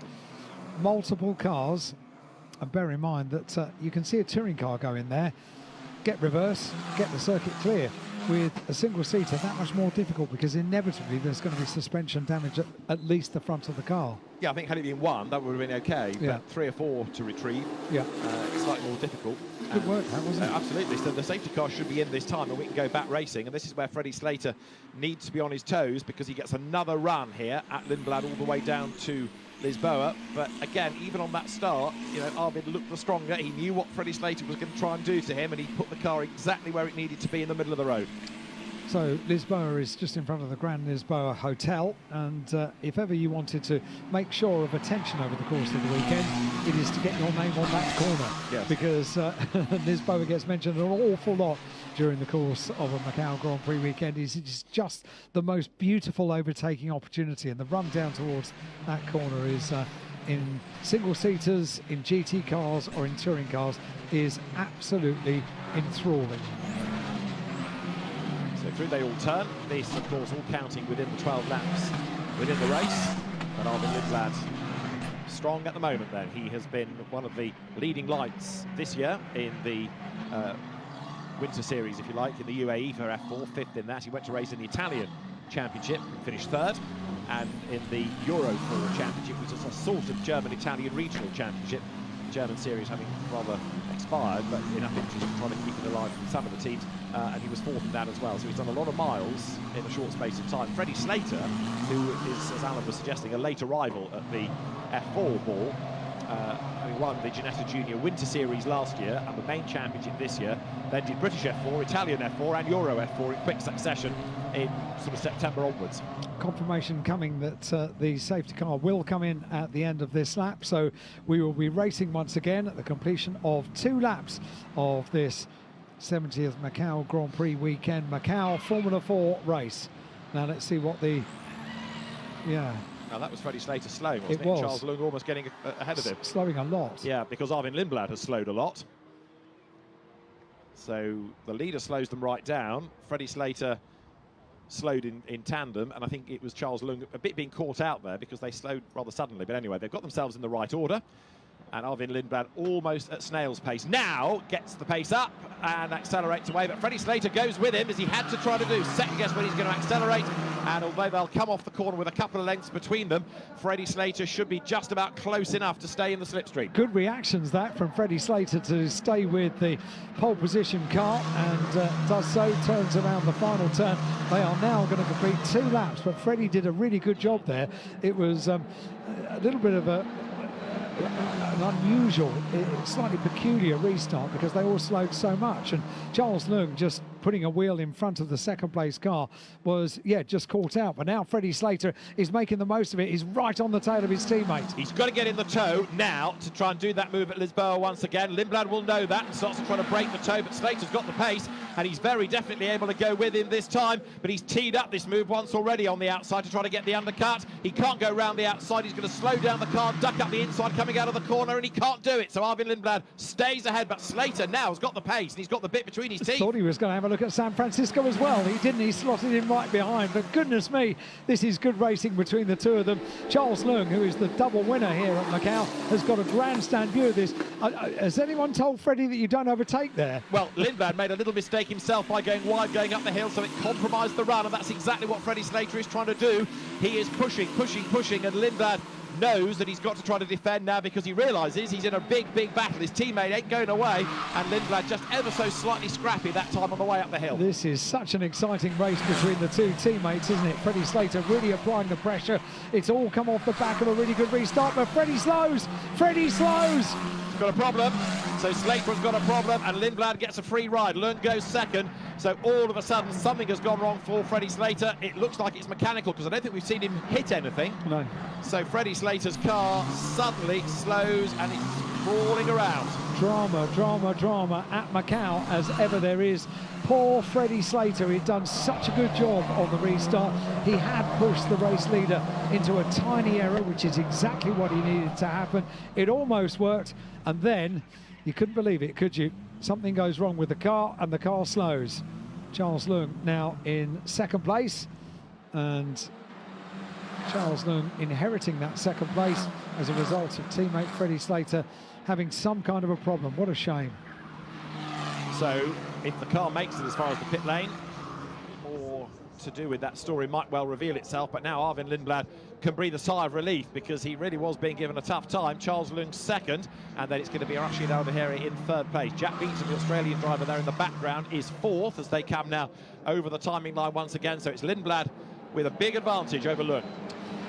Multiple cars, and bear in mind that you can see a touring car go in there, get reverse, get the circuit clear. With a single seater, that much more difficult because inevitably there's going to be suspension damage at least the front of the car. Yeah, I think had it been 1, that would have been okay, but 3 or 4 to retrieve, it's slightly more difficult. Good work, that wasn't it? Absolutely. So the safety car should be in this time, and we can go back racing. And this is where Freddie Slater needs to be on his toes because he gets another run here at Lindblad all the way down to Lisboa. But again, even on that start, you know, Arvid looked the stronger. He knew what Freddie Slater was going to try and do to him, and he put the car exactly where it needed to be in the middle of the road. So Lisboa is just in front of the Grand Lisboa Hotel, and if ever you wanted to make sure of attention over the course of the weekend, it is to get your name on that corner. Yes. Because Lisboa gets mentioned an awful lot during the course of a Macau Grand Prix weekend. It's just the most beautiful overtaking opportunity, and the run down towards that corner is in single-seaters, in GT cars or in touring cars is absolutely enthralling. So through they all turn. This, of course, all counting within the 12 laps within the race. But Arvin Lindblad strong at the moment then. He has been one of the leading lights this year in the Winter Series, if you like, in the UAE for F4, 5th in that. He went to race in the Italian Championship, finished 3rd, and in the Euro 4 Championship, which is a sort of German-Italian regional championship. German series having rather expired, but enough interest in trying to keep it alive from some of the teams, and he was 4th in that as well. So he's done a lot of miles in a short space of time. Freddie Slater, who is, as Alan was suggesting, a late arrival at the F4 ball, having won the Ginetta Junior Winter Series last year and the main championship this year, then did British F4, Italian F4 and Euro F4 in quick succession in sort of September onwards. Confirmation coming that the safety car will come in at the end of this lap, so we will be racing once again at the completion of 2 laps of this 70th Macau Grand Prix weekend Macau Formula 4 race. Now let's see what the... Now that was Freddie Slater slowing, wasn't it? Was. Charles Lung almost getting ahead of him. Slowing a lot. Yeah, because Arvin Lindblad has slowed a lot. So the leader slows them right down. Freddie Slater slowed in tandem, and I think it was Charles Lung a bit being caught out there because they slowed rather suddenly. But anyway, they've got themselves in the right order. And Arvin Lindblad almost at snail's pace. Now gets the pace up and accelerates away. But Freddie Slater goes with him, as he had to try to do. Second guess when he's going to accelerate. And although they'll come off the corner with a couple of lengths between them, Freddie Slater should be just about close enough to stay in the slipstream. Good reactions that from Freddie Slater to stay with the pole position car, and does so, turns around the final turn. They are now going to complete 2 laps, but Freddie did a really good job there. It was a little bit of an unusual, slightly peculiar restart because they all slowed so much, and Charles Lung just putting a wheel in front of the second place car was, just caught out. But now Freddie Slater is making the most of it. He's right on the tail of his teammate. He's got to get in the toe now to try and do that move at Lisboa once again. Lindblad will know that and starts to try to break the toe, but Slater's got the pace and he's very definitely able to go with him this time. But he's teed up this move once already on the outside to try to get the undercut. He can't go round the outside. He's going to slow down the car, duck up the inside coming out of the corner, and he can't do it. So Arvin Lindblad stays ahead, but Slater now has got the pace and he's got the bit between his teeth. Thought he was going to have a look at San Francisco as well. He didn't. He slotted him right behind. But goodness me, this is good racing between the two of them. Charles Lung, who is the double winner here at Macau, has got a grandstand view of this. Has anyone told Freddie that you don't overtake there? Well, Lindblad made a little mistake himself by going wide, going up the hill, so it compromised the run, and that's exactly what Freddie Slater is trying to do. He is pushing, and Lindblad knows that he's got to try to defend now because he realises he's in a big battle. His teammate ain't going away, and Lindblad just ever so slightly scrappy that time on the way up the hill. This is such an exciting race between the two teammates, isn't it? Freddie Slater really applying the pressure. It's all come off the back of a really good restart, but Freddie slows. He's got a problem. So Slater's got a problem, and Lindblad gets a free ride. Lund goes second. So all of a sudden, something has gone wrong for Freddie Slater. It looks like it's mechanical because I don't think we've seen him hit anything. No. So Freddie Slater's car suddenly slows and it's crawling around. Drama at Macau as ever there is. Poor Freddie Slater, he'd done such a good job on the restart. He had pushed the race leader into a tiny error, which is exactly what he needed to happen. It almost worked, and then you couldn't believe it, could you? Something goes wrong with the car and the car slows. Charles Lung now in second place, and Charles Lung inheriting that second place as a result of teammate Freddie Slater having some kind of a problem. What a shame. So if the car makes it as far as the pit lane, more to do with that story might well reveal itself. But now Arvin Lindblad can breathe a sigh of relief because he really was being given a tough time. Charles Lung second, and then it's going to be Rashid Al-Bahiri in third place. Jack Beaton, the Australian driver there in the background, is fourth as they come now over the timing line once again. So it's Lindblad with a big advantage over Lung.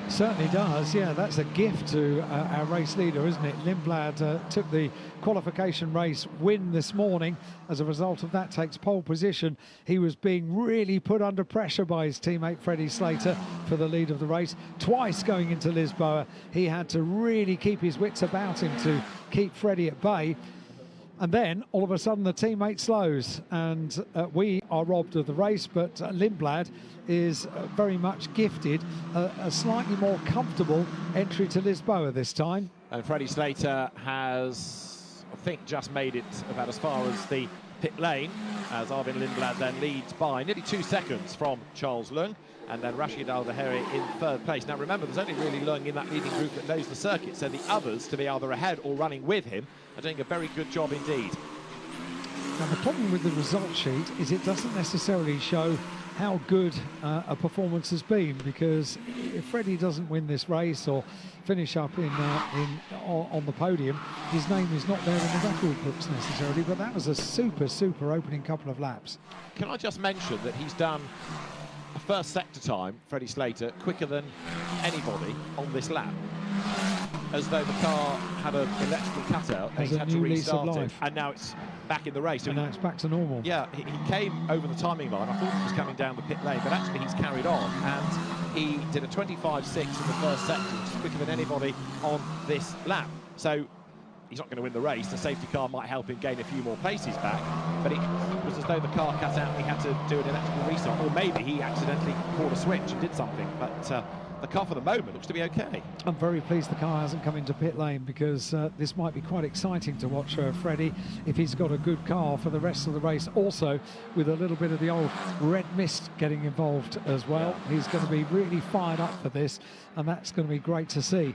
Certainly does, yeah. That's a gift to our race leader, isn't it? Lindblad took the qualification race win this morning. As a result of that, takes pole position. He was being really put under pressure by his teammate Freddie Slater for the lead of the race. Twice going into Lisboa, he had to really keep his wits about him to keep Freddie at bay. And then, all of a sudden, the teammate slows, and we are robbed of the race, but Lindblad is very much gifted a slightly more comfortable entry to Lisboa this time. And Freddie Slater has, I think, just made it about as far as the pit lane, as Arvin Lindblad then leads by nearly 2 seconds from Charles Leung, and then Rashid Al-Daheri in third place. Now remember, there's only really Leung in that leading group that knows the circuit, so the others, to be either ahead or running with him, are doing a very good job indeed. Now the problem with the result sheet is it doesn't necessarily show how good a performance has been, because if Freddie doesn't win this race or finish up on the podium, his name is not there in the record books necessarily, but that was a super opening couple of laps. Can I just mention that he's done a first sector time, Freddie Slater, quicker than anybody on this lap, as though the car had an electrical cutout and he had to restart it, and now it's back in the race. And now it's back to normal. Yeah, he came over the timing line. I thought he was coming down the pit lane, but actually he's carried on, and he did a 25.6 in the first sector, which is quicker than anybody on this lap. So he's not going to win the race. The safety car might help him gain a few more places back, but it was as though the car cut out and he had to do an electrical restart, or maybe he accidentally pulled a switch and did something, but the car for the moment looks to be okay. I'm very pleased the car hasn't come into pit lane, because this might be quite exciting to watch Freddie if he's got a good car for the rest of the race, also with a little bit of the old red mist getting involved as well. Yeah. He's going to be really fired up for this, and that's going to be great to see.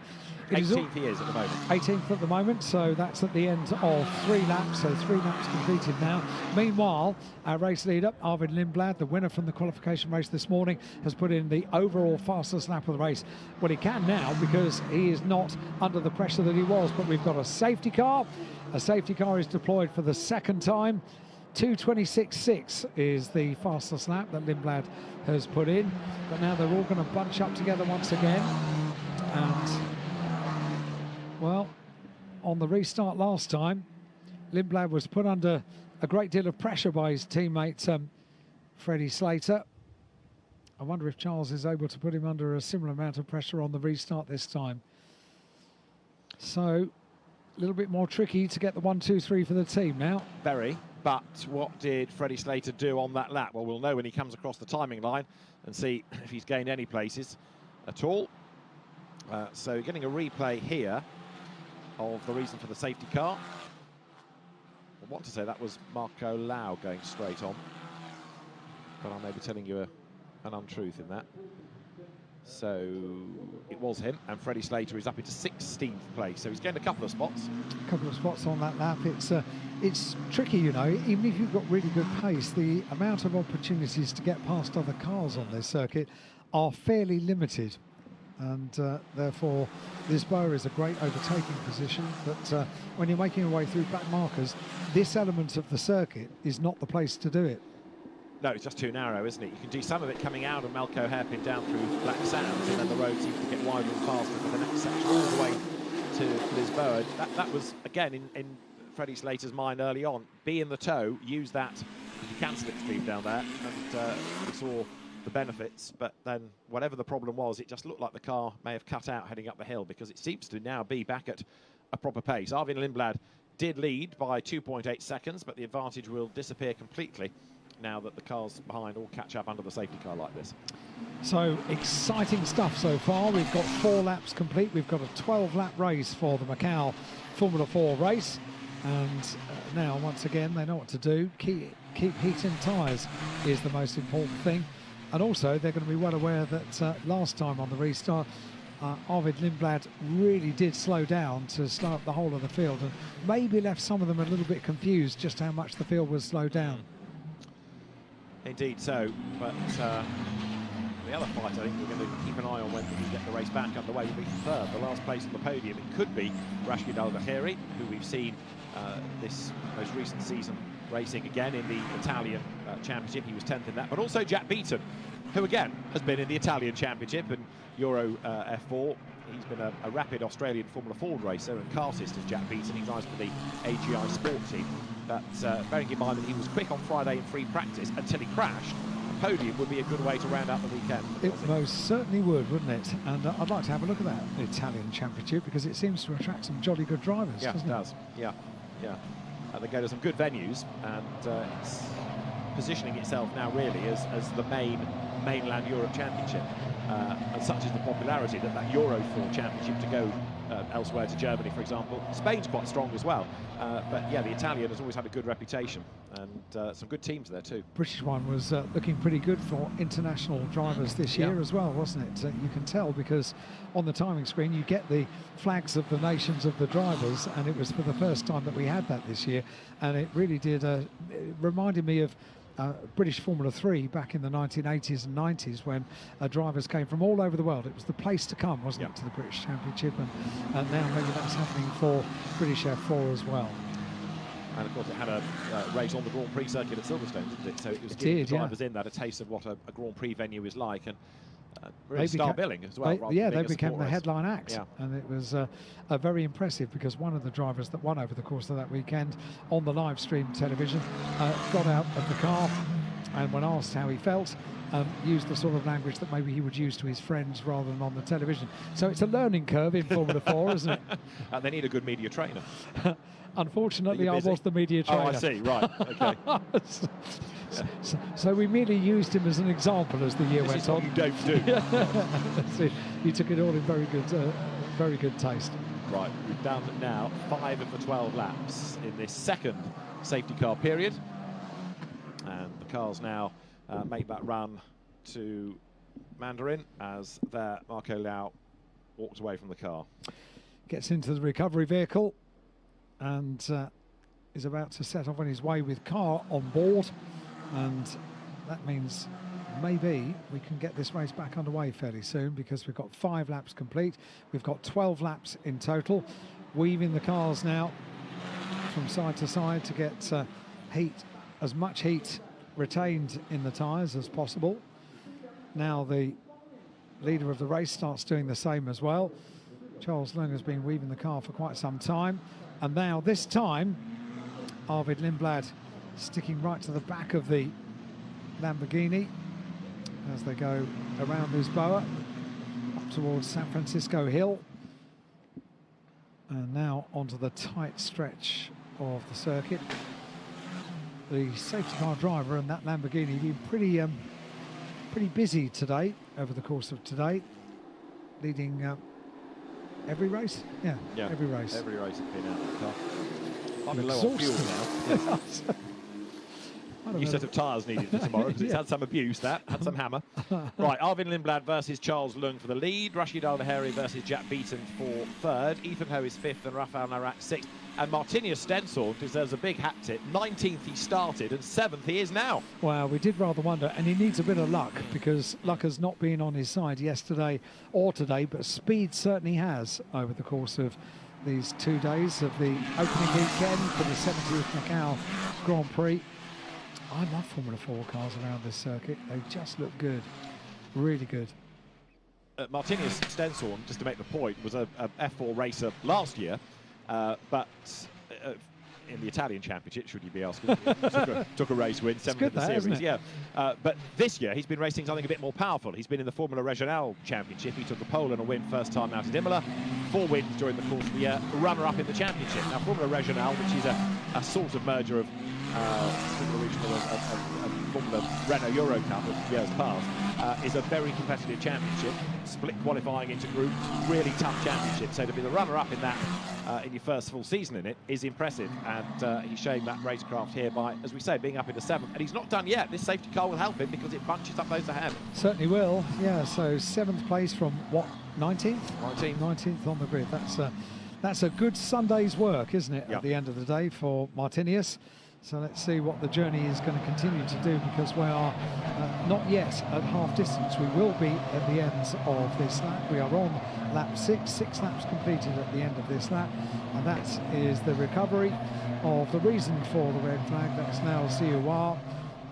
18th he is at the moment. 18th at the moment, so that's at the end of 3 laps, so 3 laps completed now. Meanwhile, our race leader, Arvin Lindblad, the winner from the qualification race this morning, has put in the overall fastest lap of the race. Well, he can now, because he is not under the pressure that he was, but we've got a safety car. A safety car is deployed for the second time. 2:26.6 is the fastest lap that Lindblad has put in, but now they're all going to bunch up together once again. And well, on the restart last time, Lindblad was put under a great deal of pressure by his teammate Freddie Slater. I wonder if Charles is able to put him under a similar amount of pressure on the restart this time. So, a little bit more tricky to get the 1, 2, 3 for the team now. Very, but what did Freddie Slater do on that lap? Well, we'll know when he comes across the timing line and see if he's gained any places at all. So getting a replay here of the reason for the safety car. I want to say that was Marco Lau going straight on, but I may be telling you an untruth in that. So it was him, and Freddie Slater is up into 16th place, so he's gained a couple of spots. A couple of spots on that lap. It's tricky, you know, even if you've got really good pace, the amount of opportunities to get past other cars on this circuit are fairly limited. And therefore, Lisboa is a great overtaking position, but when you're making your way through back markers, this element of the circuit is not the place to do it. No, it's just too narrow, isn't it? You can do some of it coming out of Malco Hairpin down through Black Sands, and then the road seems to get wider and faster for the next section all the way to Lisboa. That was, again, in Freddie Slater's mind early on. Be in the tow, use that. You can slipstream down there, and we saw the benefits, but then whatever the problem was, it just looked like the car may have cut out heading up the hill, because it seems to now be back at a proper pace. Arvin Lindblad did lead by 2.8 seconds, but the advantage will disappear completely now that the cars behind all catch up under the safety car like this. So exciting stuff so far. We've got 4 laps complete. We've got a 12-lap race for the Macau Formula 4 race, and now once again they know what to do. Keep heating tyres is the most important thing. And also, they're going to be well aware that last time on the restart, Arvin Lindblad really did slow down to start the whole of the field, and maybe left some of them a little bit confused just how much the field was slowed down. Indeed so, but the other fight, I think we're going to keep an eye on when we get the race back underway. Will be third, the last place on the podium. It could be Rashid Al-Daheri, who we've seen this most recent season racing again in the Italian Championship. He was 10th in that, but also Jack Beaton, who again has been in the Italian Championship and Euro F4. He's been a rapid Australian Formula Ford racer and car sisters, Jack Beaton. He drives for the AGI Sport team. But bearing in mind that he was quick on Friday in free practice until he crashed, a podium would be a good way to round out the weekend. It most certainly would, wouldn't it? And I'd like to have a look at that Italian Championship, because it seems to attract some jolly good drivers. Yeah, doesn't it does. Yeah, yeah. They go to some good venues, and it's positioning itself now really as the mainland Europe championship. And such is the popularity that Euro 4 championship to go elsewhere, to Germany, for example. Spain's quite strong as well. But yeah, the Italian has always had a good reputation, and some good teams there too. British one was looking pretty good for international drivers this year as well, wasn't it? You can tell because on the timing screen you get the flags of the nations of the drivers, and it was for the first time that we had that this year, and it really did. It reminded me of British Formula 3 back in the 1980s and 90s, when drivers came from all over the world. It was the place to come, wasn't it, to the British Championship, and now maybe that's happening for British F4 as well. And of course it had a race on the Grand Prix circuit at Silverstone, didn't it? So it was giving drivers in that a taste of what a Grand Prix venue is like, and really star billing as well. They became the headline act, and it was very impressive, because one of the drivers that won over the course of that weekend on the live stream television got out of the car, and when asked how he felt, used the sort of language that maybe he would use to his friends rather than on the television. So it's a learning curve in Formula 4, isn't it? And they need a good media trainer. Unfortunately, I was the media trainer. Oh, I see, right, okay. So we merely used him as an example as the year went on. You don't do. He took it all in very good taste. Right, we've done now 5 of the 12 laps in this second safety car period, and the cars now make that run to Mandarin as their Marco Lau walks away from the car. Gets into the recovery vehicle and is about to set off on his way with car on board, and that means maybe we can get this race back underway fairly soon, because we've got 5 laps complete. We've got 12 laps in total. Weaving the cars now from side to side to get as much heat retained in the tyres as possible. Now the leader of the race starts doing the same as well. Charles Lung has been weaving the car for quite some time, and now this time Arvid Lindblad sticking right to the back of the Lamborghini as they go around Lisboa up towards San Francisco Hill, and now onto the tight stretch of the circuit. The safety car driver and that Lamborghini been pretty busy today, over the course of today, leading every race. Yeah, every race. Every race has been out of the car. I'll be low on fuel now. New set of tyres needed for tomorrow, because it's had some abuse, had some hammer. Right, Arvid Lindblad versus Charles Lung for the lead. Rashid Al-Naheri versus Jack Beaton for third. Ethan Ho is fifth and Rafael Narat sixth. And Martinius Stenson deserves a big hat tip. 19th he started, and 7th he is now. Wow, we did rather wonder, and he needs a bit of luck, because luck has not been on his side yesterday or today, but speed certainly has over the course of these 2 days of the opening weekend for the 70th Macau Grand Prix. I love Formula 4 cars around this circuit. They just look good, really good. Martinius Stenson, just to make the point, was a F4 racer last year, but in the Italian Championship, should you be asking, took a race win, 7th in the series. Yeah, but this year he's been racing something a bit more powerful. He's been in the Formula Regionale Championship. He took a pole and a win first time out at Imola. 4 wins during the course of the year, runner-up in the championship. Now, Formula Regionale, which is a sort of merger of Formula Regional and Formula Renault Euro Cup of years past, is a very competitive championship, split qualifying into groups, really tough championship. So to be the runner-up in that in your first full season in it is impressive, and he's showing that racecraft here by, as we say, being up into 7th, and he's not done yet. This safety car will help him because it bunches up those ahead. Certainly will, yeah. So 7th place from what, 19th? 19th on the grid. That's a good Sunday's work, isn't it, at the end of the day for Martinius. So let's see what the journey is going to continue to do, because we are not yet at half distance. We will be at the ends of this lap. We are on lap 6, 6 laps completed at the end of this lap, and that is the recovery of the reason for the red flag. That's now CUR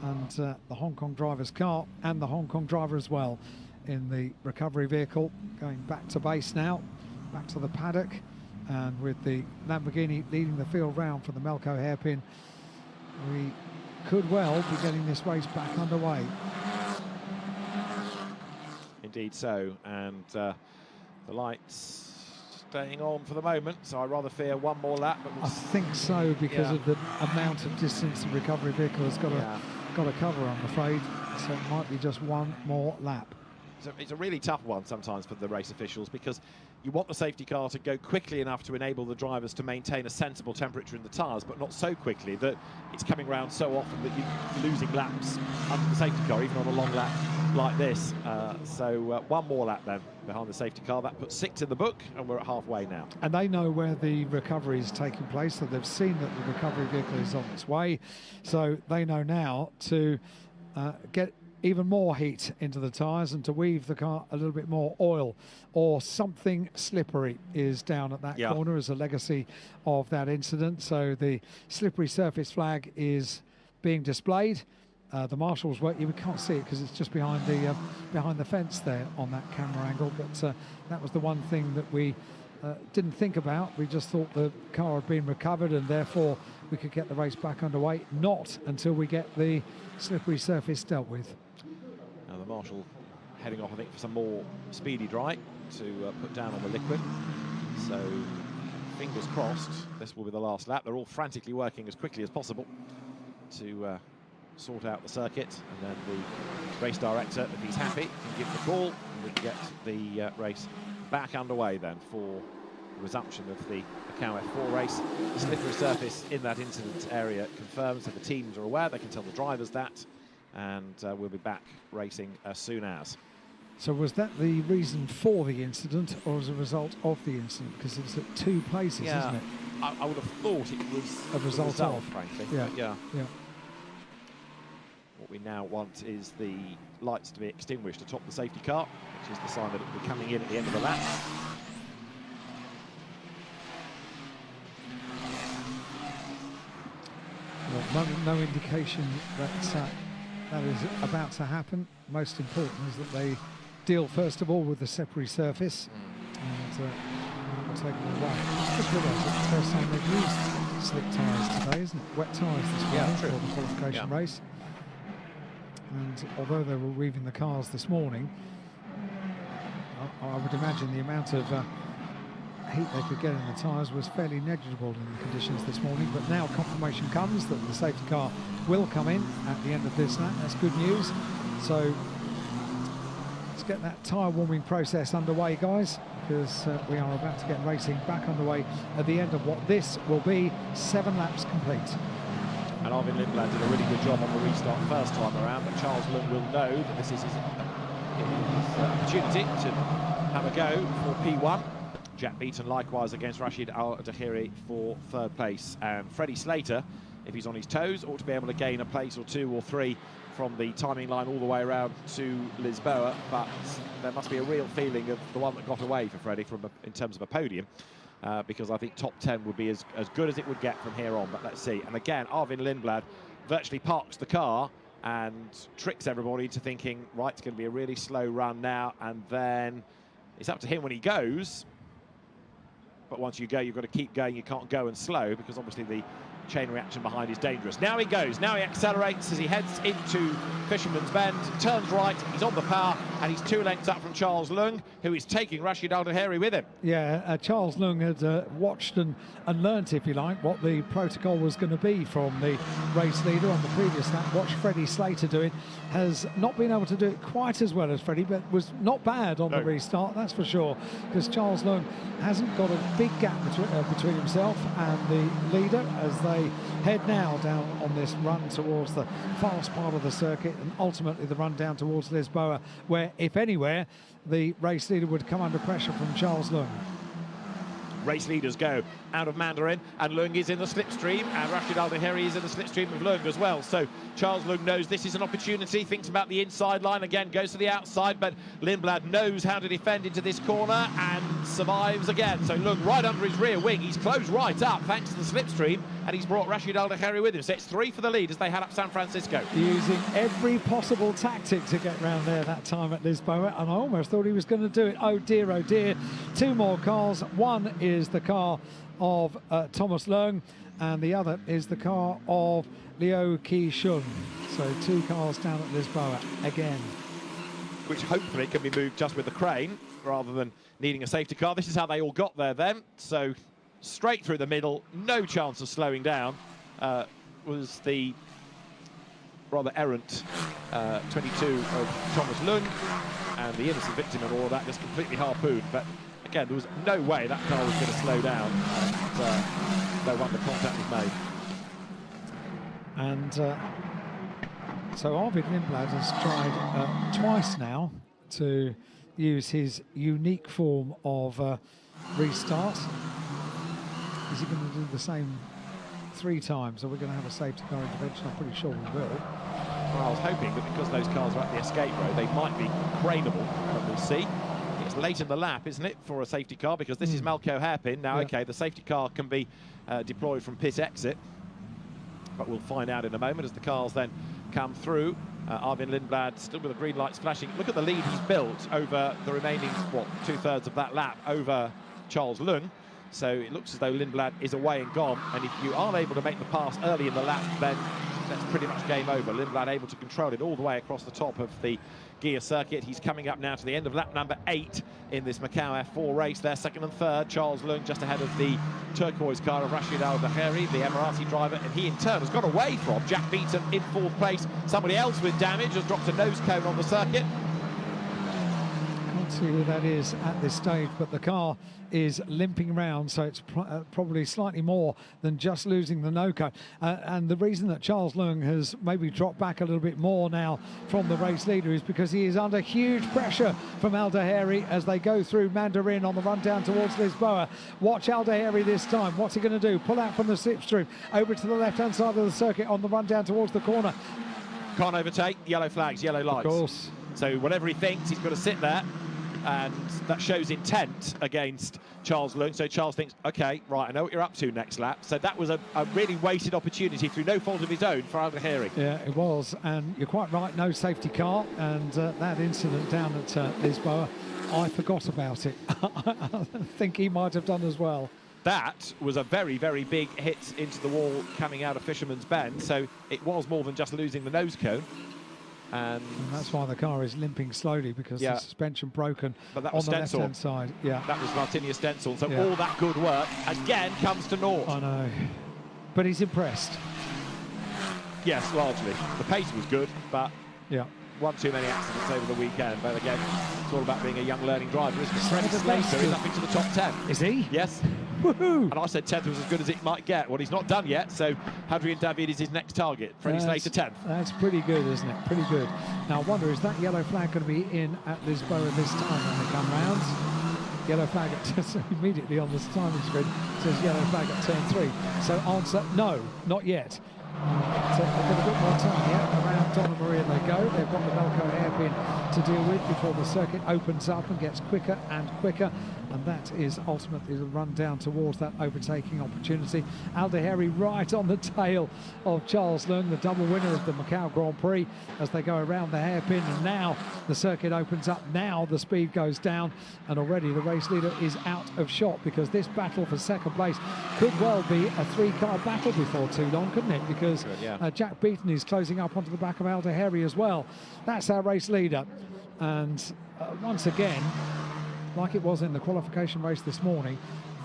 and the Hong Kong driver's car, and the Hong Kong driver as well in the recovery vehicle, going back to base now, back to the paddock, and with the Lamborghini leading the field round for the Melco hairpin, we could well be getting this race back underway. Indeed so, and the lights staying on for the moment, so I rather fear one more lap. But I think so, because of the amount of distance the recovery vehicle has got to cover, I'm afraid. So it might be just one more lap. It's a really tough one sometimes for the race officials, because you want the safety car to go quickly enough to enable the drivers to maintain a sensible temperature in the tyres, but not so quickly that it's coming round so often that you're losing laps under the safety car, even on a long lap like this. So one more lap then behind the safety car. That puts 6 in the book, and we're at halfway now. And they know where the recovery is taking place, so they've seen that the recovery vehicle is on its way. So they know now to get even more heat into the tyres and to weave the car a little bit more oil, or something slippery is down at that corner as a legacy of that incident. So the slippery surface flag is being displayed. The marshals work, we can't see it because it's just behind the fence there on that camera angle, but that was the one thing that we didn't think about. We just thought the car had been recovered and therefore we could get the race back underway. Not until we get the slippery surface dealt with. Now the marshal heading off, I think, for some more speedy dry to put down on the liquid. So fingers crossed this will be the last lap. They're all frantically working as quickly as possible to sort out the circuit, and then the race director, if he's happy, can give the call, and we can get the race back underway then for the resumption of the Macau F4 race. The slippery surface in that incident area confirms that the teams are aware. They can tell the drivers that, and we'll be back racing as soon as. So was that the reason for the incident, or as a result of the incident? Because it's at 2 places, isn't it? I would have thought it was a result of, frankly. Yeah. What we now want is the lights to be extinguished atop the safety car, which is the sign that it will be coming in at the end of the lap. Well, no indication that that is about to happen. Most important is that they deal first of all with the slippery surface, and we'll take it all right. I just realised it's the first time they've used slick tyres today, isn't it? Wet tyres this morning for the qualification race. And although they were weaving the cars this morning, I would imagine the amount of heat they could get in the tyres was fairly negligible in the conditions this morning. But now confirmation comes that the safety car will come in at the end of this lap. That's good news. So let's get that tyre warming process underway, guys, because we are about to get racing back underway at the end of what this will be 7 laps complete. And Arvin Lindblad did a really good job on the restart first time around, but Charles Lung will know that this is his opportunity to have a go for P1. Jack Beaton likewise against Rashid Al-Dahiri for 3rd place. And Freddie Slater, if he's on his toes, ought to be able to gain a place or 2 or 3 from the timing line all the way around to Lisboa. But there must be a real feeling of the one that got away for Freddie in terms of a podium. Because I think top 10 would be as good as it would get from here on, but let's see. And again, Arvin Lindblad virtually parks the car and tricks everybody into thinking, right, it's going to be a really slow run now, and then it's up to him when he goes. But once you go, you've got to keep going. You can't go and slow, because obviously the chain reaction behind is dangerous. Now he goes, now he accelerates as he heads into Fisherman's Bend, turns right, he's on the power, and he's 2 lengths up from Charles Lung, who is taking Rashid Al-Dahiri with him. Yeah, Charles Lung had watched and learnt, if you like, what the protocol was going to be from the race leader on the previous lap. Watched Freddie Slater do it. Has not been able to do it quite as well as Freddie, but was not bad on the restart, that's for sure, because Charles Lung hasn't got a big gap between himself and the leader as they head now down on this run towards the fast part of the circuit, and ultimately the run down towards Lisboa, where, if anywhere, the race leader would come under pressure from Charles Lung. Race leaders go out of Mandarin, and Lung is in the slipstream, and Rashid Al-Dahiri is in the slipstream of Lung as well. So Charles Lung knows this is an opportunity, thinks about the inside line again, goes to the outside, but Lindblad knows how to defend into this corner and survives again. So Lung right under his rear wing, he's closed right up thanks to the slipstream, and he's brought Rashid Al-Dahiri with him. So it's 3 for the lead as they head up San Francisco. Using every possible tactic to get round there that time at Lisboa, and I almost thought he was going to do it. Oh dear, oh dear. 2 more cars. One is the car of Thomas Leung, and the other is the car of Liu Qi-shun. So 2 cars down at Lisboa again. Which hopefully can be moved just with the crane, rather than needing a safety car. This is how they all got there then. So straight through the middle, no chance of slowing down, was the rather errant 22 of Thomas Lund, and the innocent victim of all of that just completely harpooned. But again, there was no way that car was going to slow down, and no wonder contact was made. And so Arvid Lindblad has tried twice now to use his unique form of restart. Is he going to do the same 3 times? Are we going to have a safety car intervention? I'm pretty sure we will. Well, I was hoping that because those cars are at the escape road, they might be craneable, but we'll see. It's late in the lap, isn't it, for a safety car, because this is Macau hairpin. Now, okay, the safety car can be deployed from pit exit, but we'll find out in a moment as the cars then come through. Arvid Lindblad still with the green lights flashing. Look at the lead he's built over the remaining, what, 2/3 of that lap over Charles Lung. So it looks as though Lindblad is away and gone, and if you aren't able to make the pass early in the lap, then that's pretty much game over. Lindblad able to control it all the way across the top of the Guia circuit. He's coming up now to the end of lap number 8 in this Macau F4 race. They're second and third. Charles Lung just ahead of the turquoise car of Rashid Al-Daheri, the Emirati driver, and he in turn has got away from Jack Beaton in 4th place. Somebody else with damage has dropped a nose cone on the circuit. Can't see who that is at this stage, but the car is limping around, so it's probably slightly more than just losing the no cone. And the reason that Charles Lung has maybe dropped back a little bit more now from the race leader is because he is under huge pressure from Al-Daheri as they go through Mandarin on the run down towards Lisboa. Watch Al-Daheri this time. What's he going to do? Pull out from the slipstream over to the left-hand side of the circuit on the run down towards the corner. Can't overtake. Yellow flags, yellow lights. Of course. So whatever he thinks, he's got to sit there. And that shows intent against Charles Lung. So Charles thinks, OK, right, I know what you're up to next lap. So that was a really wasted opportunity through no fault of his own for Al-Daheri. Yeah, it was. And you're quite right, no safety car. And that incident down at Lisboa, I forgot about it. I think he might have done as well. That was a very, very big hit into the wall coming out of Fisherman's Bend. So it was more than just losing the nose cone. And that's why the car is limping slowly, because the suspension broken on the left-hand side. Yeah, that was Martinius Stenzel. So all that good work again comes to naught. I know, but he's impressed. Yes, largely. The pace was good, but yeah, one too many accidents over the weekend. But again, it's all about being a young learning driver, isn't it? Freddie Slater is up into the top 10. Is he? Yes. Woohoo! And I said 10th was as good as it might get. Well, he's not done yet, so Hadrian David is his next target. Freddie Slater 10th. That's pretty good, isn't it? Pretty good. Now, I wonder, is that yellow flag going to be in at Lisboa this time when they come round? Yellow flag immediately on the timing screen says yellow flag at turn 3. So answer, no, not yet. So they've got a bit more time yet. Around Donna Maria they go. They've got the Macau hairpin to deal with before the circuit opens up and gets quicker and quicker. And that is ultimately the run down towards that overtaking opportunity. Al-Daheri right on the tail of Charles Lung, the double winner of the Macau Grand Prix, as they go around the hairpin. And now the circuit opens up. Now the speed goes down. And already the race leader is out of shot, because this battle for second place could well be a 3-car battle before too long, couldn't it? Because Jack Beaton is closing up onto the back of Al-Daheri as well. That's our race leader. And once again, like it was in the qualification race this morning,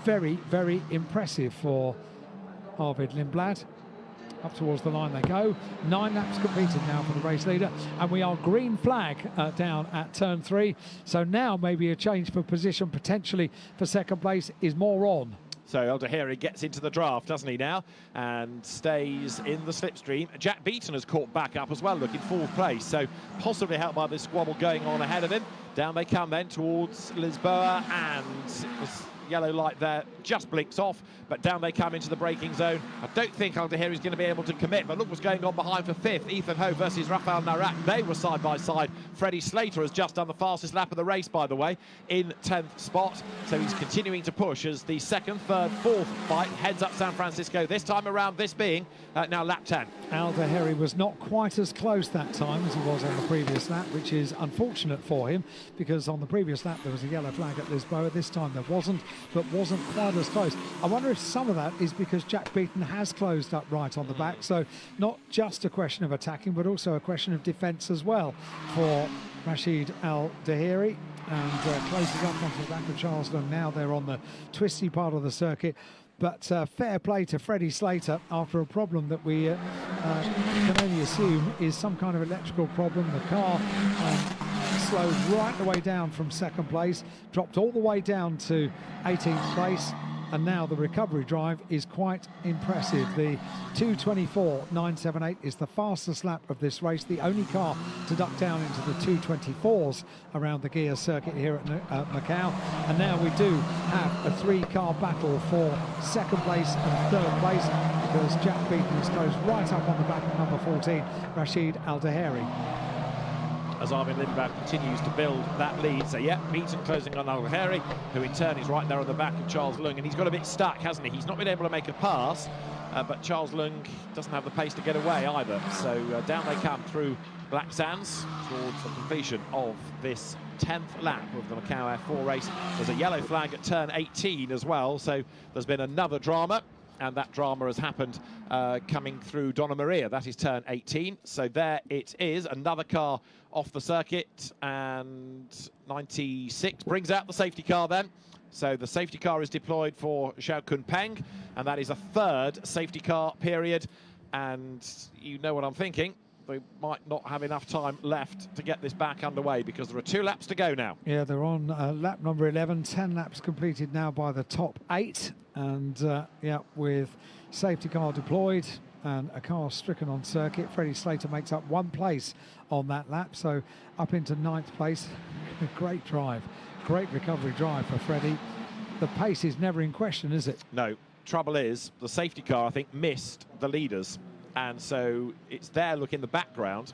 very, very impressive for Arvid Lindblad. Up towards the line they go. 9 laps completed now for the race leader, and we are green flag down at turn 3. So now maybe a change for position potentially for second place is more on. So Al-Daheri gets into the draft, doesn't he now, and stays in the slipstream. Jack Beaton has caught back up as well, looking 4th place, so possibly helped by this squabble going on ahead of him. Down they come then towards Lisboa, and this yellow light there just blinks off, but down they come into the braking zone. I don't think Al-Daheri is going to be able to commit, but look what's going on behind for 5th. Ethan Ho versus Rafael Narak. They were side by side. Freddie Slater has just done the fastest lap of the race, by the way, in 10th spot. So he's continuing to push as the 2nd, 3rd, 4th fight heads up San Francisco. This time around, this being now lap 10. Al-Daheri was not quite as close that time as he was on the previous lap, which is unfortunate for him, because on the previous lap there was a yellow flag at Lisboa. This time there wasn't, but wasn't quite as close. I wonder if some of that is because Jack Beaton has closed up right on the back, so not just a question of attacking, but also a question of defence as well for Rashid Al-Daheri. and closes up onto the back of Charles Lung. Now they're on the twisty part of the circuit. But fair play to Freddie Slater after a problem that we can only assume is some kind of electrical problem. The car slowed right the way down from second place, dropped all the way down to 18th place, and now the recovery drive is quite impressive. The 2:24.978 is the fastest lap of this race, the only car to duck down into the 2:24s around the Guia circuit here at Macau. And now we do have a three-car battle for second place and third place, because Jack Beaton is closed right up on the back of number 14, Rashid Al-Daheri. As Armin Lindblad continues to build that lead. So, yeah, Beaton closing on Al-Daheri, who in turn is right there on the back of Charles Lung, and he's got a bit stuck, hasn't he? He's not been able to make a pass, but Charles Lung doesn't have the pace to get away either. So down they come through Black Sands towards the completion of this 10th lap of the Macau F4 race. There's a yellow flag at turn 18 as well, so there's been another drama. And that drama has happened coming through Donna Maria. That is turn 18. So there it is, another car off the circuit, and 96 brings out the safety car then. So the safety car is deployed for Xiao Kun Peng, and that is a third safety car period. And you know what I'm thinking. They might not have enough time left to get this back underway, because there are 2 laps to go now. Yeah, they're on lap number 11, 10 laps completed now by the top 8. And yeah, with safety car deployed and a car stricken on circuit, Freddie Slater makes up 1 place on that lap, so up into 9th place. Great drive, great recovery drive for Freddie. The pace is never in question, is it? No. Trouble is, the safety car, I think, missed the leaders. And so it's there, look in the background,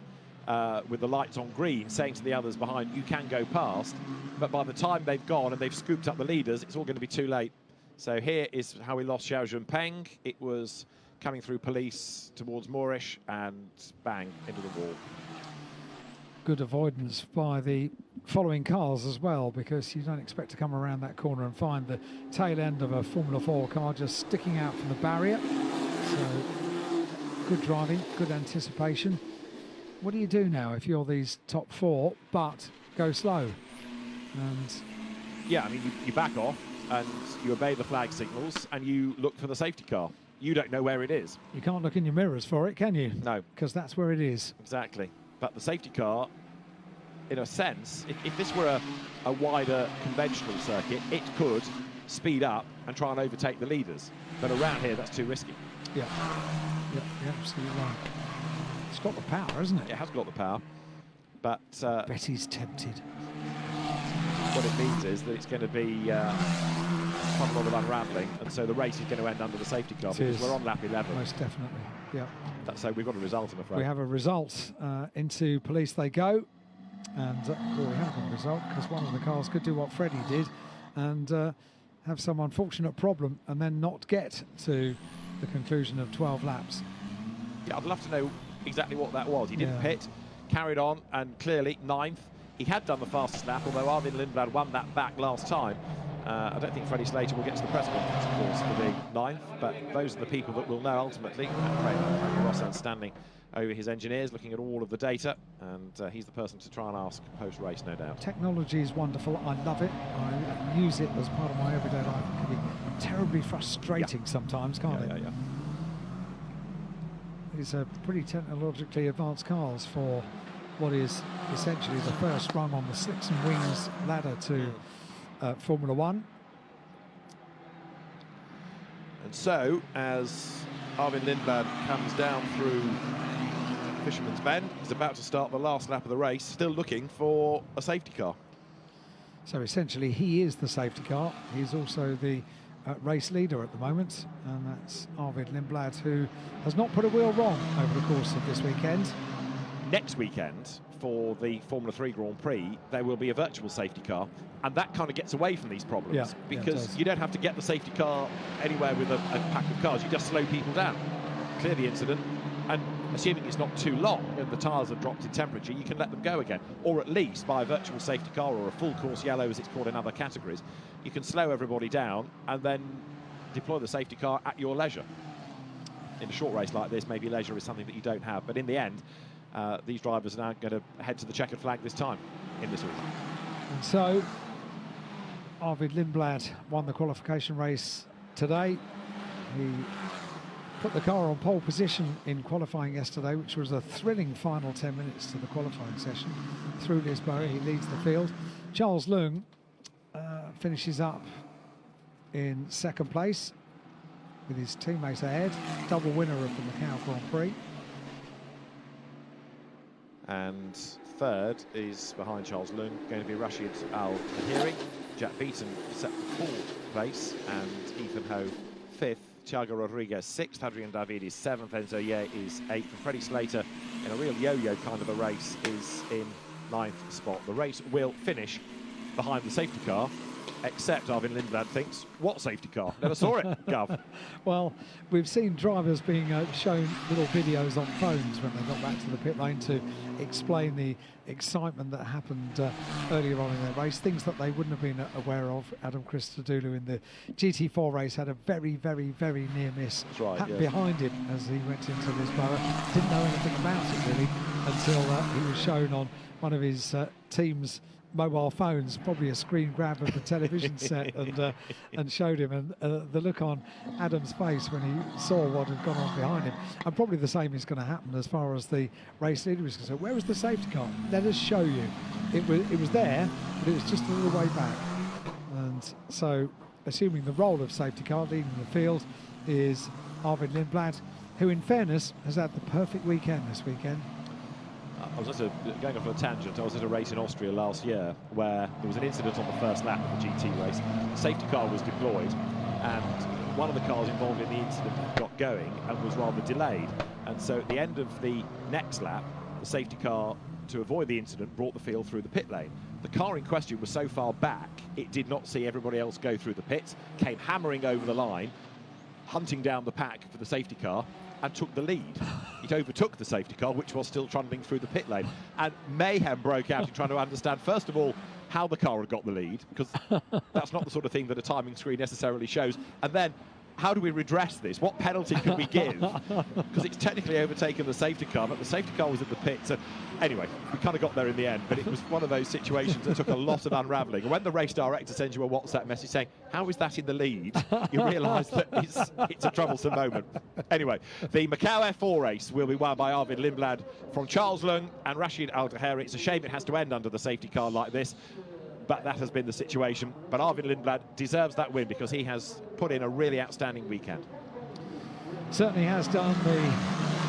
with the lights on green, saying to the others behind, you can go past. But by the time they've gone and they've scooped up the leaders, it's all going to be too late. So here is how we lost Xiao Jun Peng. It was coming through police towards Moorish, and bang, into the wall. Good avoidance by the following cars as well, because you don't expect to come around that corner and find the tail end of a Formula 4 car just sticking out from the barrier. So good driving, good anticipation. What do you do now if you're these top 4 but go slow? And yeah, I mean, you back off and you obey the flag signals and you look for the safety car. You don't know where it is. You can't look in your mirrors for it, can you? No. Because that's where it is. Exactly. But the safety car, in a sense, if this were a wider conventional circuit, it could speed up and try and overtake the leaders. But around here, that's too risky. Yeah. Yeah, you're absolutely right. It's got the power, hasn't it? It has got the power. But Betty's tempted. What it means is that it's going to be quite a lot of unravelling, and so the race is going to end under the safety car, because we're on lap 11. Most definitely, yeah. So we've got a result, I'm afraid. We have a result. Into police they go, and well, we haven't got a result, because one of the cars could do what Freddie did and have some unfortunate problem and then not get to the conclusion of 12 laps. Yeah, I'd love to know exactly what that was. He didn't pit, carried on, and clearly 9th. He had done the fastest lap, although Armin Lindblad won that back last time. I don't think Freddie Slater will get to the press conference, of course, for being 9th, but those are the people that will know ultimately. And Rossan standing over his engineers, looking at all of the data, and he's the person to try and ask post-race, no doubt. Technology is wonderful. I love it. I use it as part of my everyday life. It can be terribly frustrating sometimes, can't it? Yeah. These are pretty technologically advanced cars for what is essentially the first rung on the Slicks and Wings ladder to Formula 1. And so, as Armin Lindblad comes down through Fisherman's Bend, he's about to start the last lap of the race, still looking for a safety car. So essentially he is the safety car. He's also the race leader at the moment, and that's Armin Lindblad, who has not put a wheel wrong over the course of this weekend. Next weekend, for the Formula 3 Grand Prix, there will be a virtual safety car, and that kind of gets away from these problems, because you don't have to get the safety car anywhere with a pack of cars. You just slow people down, clear the incident, and assuming it's not too long and the tyres have dropped in temperature, you can let them go again. Or at least by a virtual safety car, or a full course yellow as it's called in other categories, you can slow everybody down and then deploy the safety car at your leisure. In a short race like this, maybe leisure is something that you don't have, but in the end, these drivers are now going to head to the checkered flag this time in this week. And so Arvid Lindblad won the qualification race today. He put the car on pole position in qualifying yesterday, which was a thrilling final 10 minutes to the qualifying session. Through Lisboa, he leads the field. Charles Leung finishes up in second place with his teammates ahead. Double winner of the Macau Grand Prix. And third is behind Charles Leung, going to be Rashid Al-Tahiri. Jack Beaton set for fourth place, and Ethan Ho fifth. Thiago Rodriguez sixth, Adrian David is seventh, Enzo Ye is eighth, and Freddie Slater, in a real yo-yo kind of a race, is in ninth spot. The race will finish behind the safety car, except Arvid Lindblad thinks, what safety car? Never saw it, Gov. Well, we've seen drivers being shown little videos on phones when they got back to the pit lane to explain the excitement that happened earlier on in their race, things that they wouldn't have been aware of. Adam Christodoulou in the GT4 race had a very, very, very near miss. That's right, yes. Behind him as he went into Lisboa. Didn't know anything about it really until he was shown on one of his team's mobile phones, probably a screen grab of the television set, and showed him, and the look on Adam's face when he saw what had gone on behind him. And probably the same is going to happen as far as the race leader is concerned. Where was the safety car? Let us show you. It was there, but it was just a little way back. And so, assuming the role of safety car leading the field is Arvid Lindblad, who in fairness has had the perfect weekend this weekend. I was going off on a tangent. I was at a race in Austria last year where there was an incident on the first lap of the GT race. The safety car was deployed, and one of the cars involved in the incident got going and was rather delayed. And so at the end of the next lap, the safety car, to avoid the incident, brought the field through the pit lane. The car in question was so far back, it did not see everybody else go through the pits, came hammering over the line, hunting down the pack for the safety car, and took the lead. It overtook the safety car, which was still trundling through the pit lane. And mayhem broke out in trying to understand, first of all, how the car had got the lead, because that's not the sort of thing that a timing screen necessarily shows. And then, how do we redress this? What penalty can we give? Because it's technically overtaken the safety car, but the safety car was in the pit. So anyway, we kind of got there in the end, but it was one of those situations that took a lot of unravelling. And when the race director sends you a WhatsApp message saying, how is that in the lead? You realise that it's a troublesome moment. Anyway, the Macau F4 race will be won by Arvid Lindblad from Charles Leung and Rashid Al-Tahiri. It's a shame it has to end under the safety car like this, but that has been the situation. But Arvid Lindblad deserves that win because he has put in a really outstanding weekend. Certainly has done. The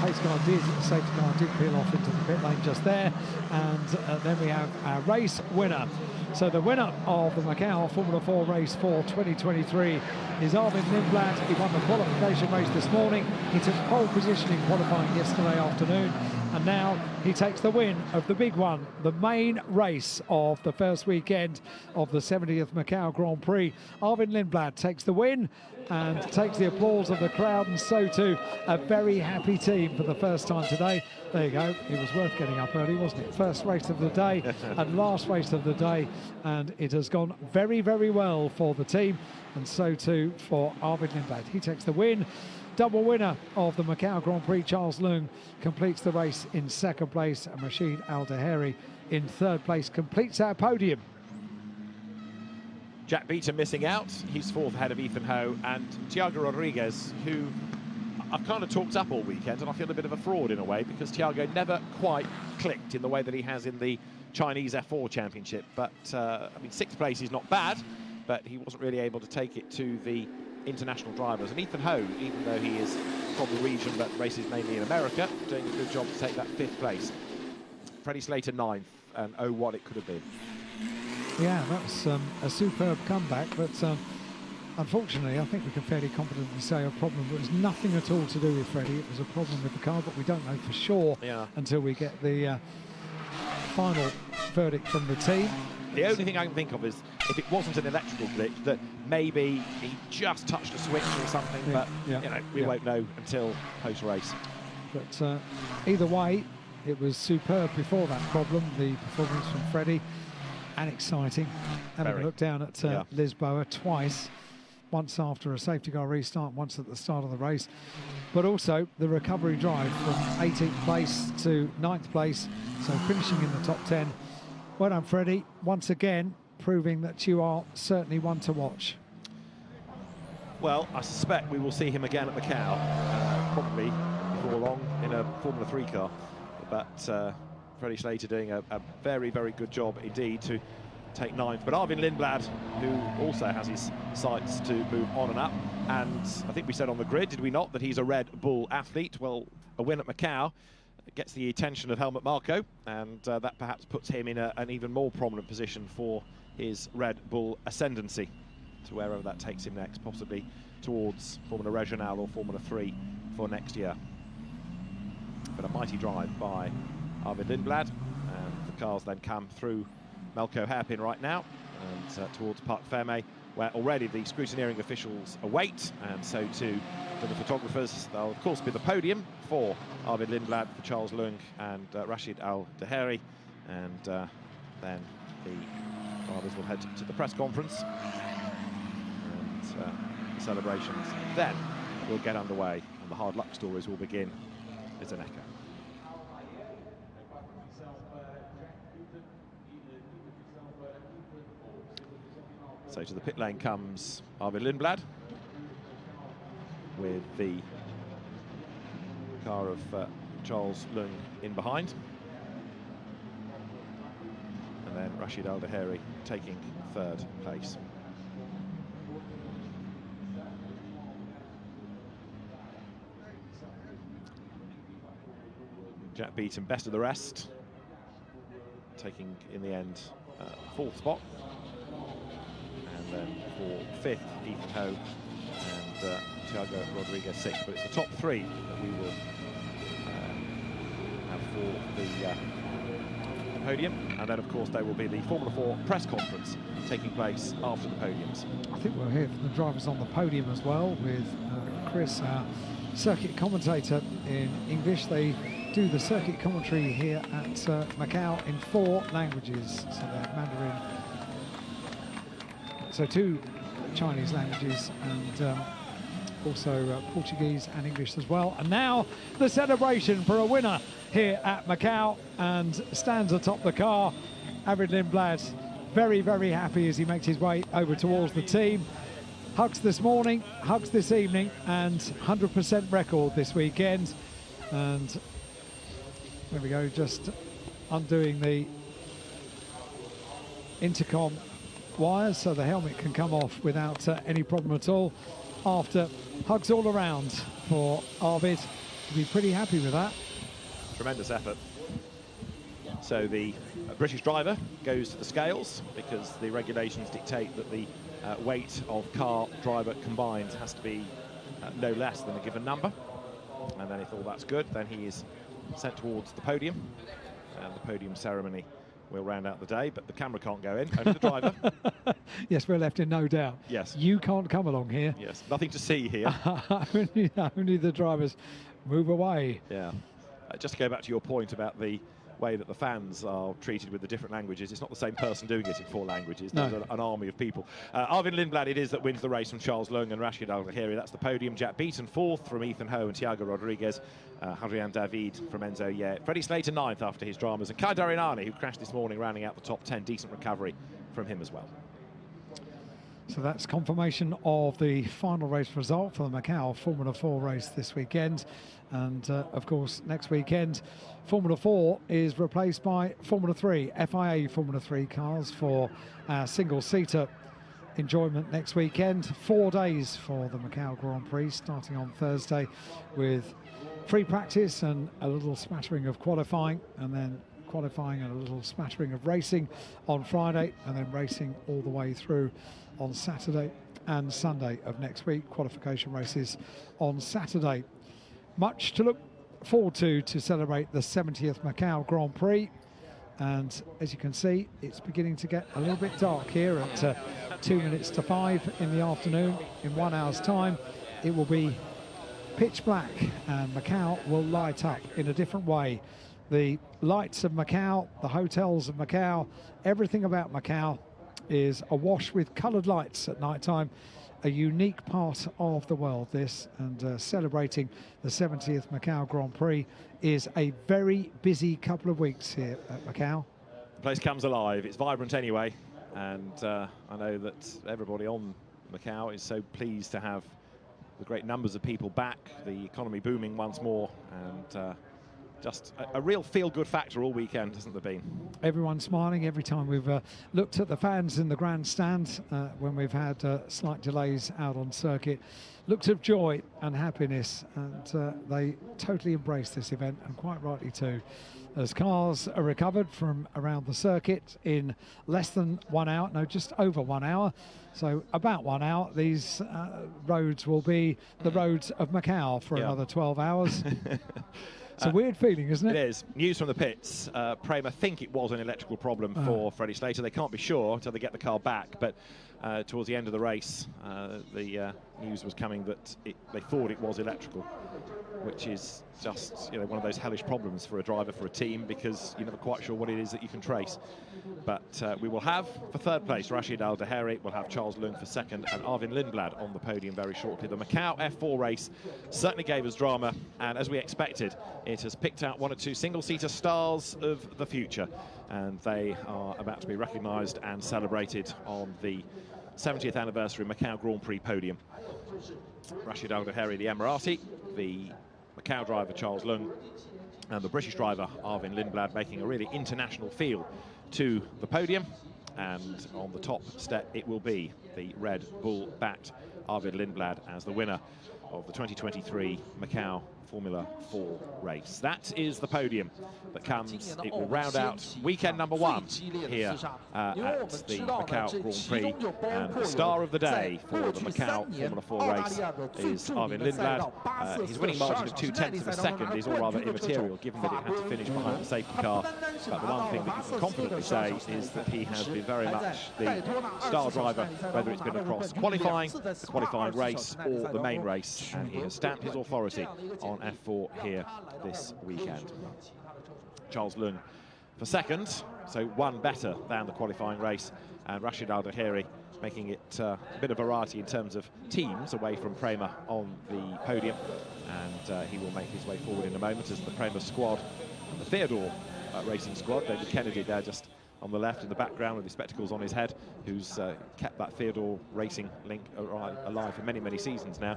pace car did, the safety car did peel off into the pit lane just there. And then we have our race winner. So the winner of the Macau Formula 4 race for 2023 is Arvid Lindblad. He won the qualification race this morning. He took pole position in qualifying yesterday afternoon. And now he takes the win of the big one, the main race of the first weekend of the 70th Macau Grand Prix. Arvid Lindblad takes the win and takes the applause of the crowd, and so too a very happy team for the first time today. There you go. It was worth getting up early, wasn't it? First race of the day and last race of the day, and it has gone very, very well for the team, and so too for Arvid Lindblad. He takes the win. Double winner of the Macau Grand Prix, Charles Leung, completes the race in second place, and Rashid Al-Tahiri in third place completes our podium. Jack Beaton missing out. He's fourth ahead of Ethan Ho, and Thiago Rodriguez, who I've kind of talked up all weekend, and I feel a bit of a fraud in a way, because Thiago never quite clicked in the way that he has in the Chinese F4 Championship. But, I mean, sixth place is not bad, but he wasn't really able to take it to the international drivers. And Ethan Ho, even though he is from the region but races mainly in America, doing a good job to take that fifth place. Freddie Slater ninth, and oh, what it could have been. Yeah, that was a superb comeback, but unfortunately, I think we can fairly confidently say a problem. It was nothing at all to do with Freddie. It was a problem with the car, but we don't know for sure until we get the final verdict from the team. The only thing I can think of is if it wasn't an electrical glitch, that maybe he just touched a switch or something, but you know, we won't know until post-race. But either way, it was superb before that problem, the performance from Freddie, and exciting. Having a look down at Lisboa twice, once after a safety car restart, once at the start of the race, but also the recovery drive from 18th place to 9th place, so finishing in the top 10. Well done, Freddie. Once again, proving that you are certainly one to watch. Well, I suspect we will see him again at Macau, probably before long in a Formula 3 car. But Freddie Slater doing a very, very good job indeed to take 9th. But Arvin Lindblad, who also has his sights to move on and up, and I think we said on the grid, did we not, that he's a Red Bull athlete? Well, a win at Macau gets the attention of Helmut Marko, and that perhaps puts him in an even more prominent position for his Red Bull ascendancy to wherever that takes him next, possibly towards Formula Regional or Formula 3 for next year. But a mighty drive by Arvid Lindblad, and the cars then come through Melco hairpin right now and towards Parc Fermé, where already the scrutineering officials await, and so too for the photographers. There'll of course be the podium for Arvid Lindblad, for Charles Leung and Rashid Al-Daheri, and then the drivers will head to the press conference, and the celebrations then will get underway, and the hard luck stories will begin as an echo. So to the pit lane comes Arvid Lindblad with the car of Charles Leung in behind. And then Rashid Al-Daheri taking 3rd place. Jack Beaton, best of the rest, taking in the end 4th spot. And then for 5th, Ethan Ho and Thiago Rodriguez 6th. But it's the top 3 that we will have for the podium. And then, of course, there will be the Formula 4 press conference taking place after the podiums. I think we'll hear from the drivers on the podium as well, with Chris, our circuit commentator in English. They do the circuit commentary here at Macau in 4 languages. So they're Mandarin, so 2 Chinese languages, and also Portuguese and English as well. And now the celebration for a winner here at Macau, and stands atop the car. Arvid Lindblad, very, very happy as he makes his way over towards the team. Hugs this morning, hugs this evening, and 100% record this weekend. And there we go, just undoing the intercom wires so the helmet can come off without any problem at all. After hugs all around for Arvid, to be pretty happy with that. Tremendous effort. So the British driver goes to the scales, because the regulations dictate that the weight of car driver combined has to be no less than a given number. And then if all that's good, then he is sent towards the podium, and the podium ceremony will round out the day, but the camera can't go in, only the driver. Yes, we're left in no doubt. Yes. You can't come along here. Yes, nothing to see here. only the drivers move away. Yeah. Just to go back to your point about the way that the fans are treated with the different languages, it's not the same person doing it in 4 languages. There's an army of people. Arvin Lindblad it is that wins the race from Charles Leung and Rashid Al-Daheri. That's the podium. Jack Beaton 4th from Ethan Ho and Thiago Rodriguez. Hadrian David from Enzo Ye. Freddie Slater 9th after his dramas. And Kai Darinani, who crashed this morning, rounding out the top 10. Decent recovery from him as well. So that's confirmation of the final race result for the Macau Formula 4 race this weekend. And of course, next weekend, Formula 4 is replaced by Formula 3, FIA Formula 3 cars for our single-seater enjoyment next weekend. 4 days for the Macau Grand Prix, starting on Thursday with free practice and a little smattering of qualifying, and then qualifying and a little smattering of racing on Friday, and then racing all the way through on Saturday and Sunday of next week. Qualification races on Saturday. Much to look forward to celebrate the 70th Macau Grand Prix. And as you can see, it's beginning to get a little bit dark here at 2 minutes to 5 in the afternoon. In 1 hour's time, it will be pitch black, and Macau will light up in a different way. The lights of Macau, the hotels of Macau, everything about Macau is awash with coloured lights at night time. A unique part of the world, this, and celebrating the 70th Macau Grand Prix is a very busy couple of weeks here at Macau. The place comes alive. It's vibrant anyway, and I know that everybody on Macau is so pleased to have the great numbers of people back, the economy booming once more, and just a real feel-good factor all weekend, hasn't there been? Everyone's smiling every time we've looked at the fans in the grandstand when we've had slight delays out on circuit. Looked of joy and happiness, and they totally embraced this event, and quite rightly too. As cars are recovered from around the circuit in less than 1 hour, no, just over 1 hour. So about 1 hour, these roads will be the roads of Macau for another 12 hours. It's a weird feeling, isn't it? It is. News from the pits. Prema think it was an electrical problem for Freddie Slater. They can't be sure until they get the car back, but towards the end of the race, the news was coming that they thought it was electrical, which is just, one of those hellish problems for a driver, for a team, because you're never quite sure what it is that you can trace. But we will have, for third place, Rashid Al Daheri. We'll have Charles Leung for second, and Arvin Lindblad on the podium very shortly. The Macau F4 race certainly gave us drama, and as we expected, it has picked out 1 or 2 single-seater stars of the future, and they are about to be recognised and celebrated on the 70th anniversary Macau Grand Prix podium. Rashid Al Daheri, the Emirati, the Macau driver Charles Leung, and the British driver Arvin Lindblad, making a really international feel to the podium. And on the top step it will be the Red Bull-backed Arvin Lindblad as the winner of the 2023 Macau Formula 4 race. That is the podium that comes. It will round out weekend number 1 here at the Macau Grand Prix. And the star of the day for the Macau Formula 4 race is Arvin Lindblad. His winning margin of 0.2 of a second is all rather immaterial, given that it had to finish behind the safety car. But the one thing that you can confidently say is that he has been very much the star driver, whether it's been across qualifying, the qualifying race, or the main race. And he has stamped his authority on F4 here this weekend. Charles Leung for second, so 1 better than the qualifying race, and Rashid Al Daheri making it a bit of variety in terms of teams away from Prema on the podium, and he will make his way forward in a moment as the Prema squad, the Theodore racing squad, David Kennedy there just on the left in the background with his spectacles on his head, who's kept that Theodore racing link alive for many, many seasons now,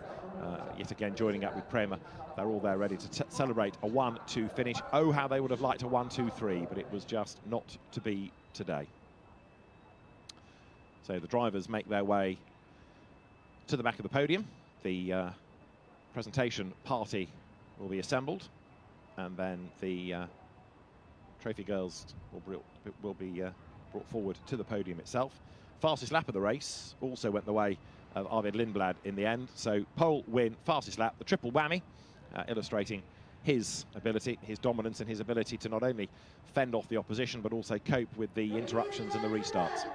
yet again joining up with Prema. They're all there ready to celebrate a 1-2 finish. Oh, how they would have liked a 1-2-3, but it was just not to be today. So the drivers make their way to the back of the podium. The presentation party will be assembled, and then the trophy girls will be brought forward to the podium itself. Fastest lap of the race also went the way of Arvin Lindblad in the end. So pole, win, fastest lap, the triple whammy, illustrating his ability, his dominance, and his ability to not only fend off the opposition but also cope with the interruptions and the restarts. To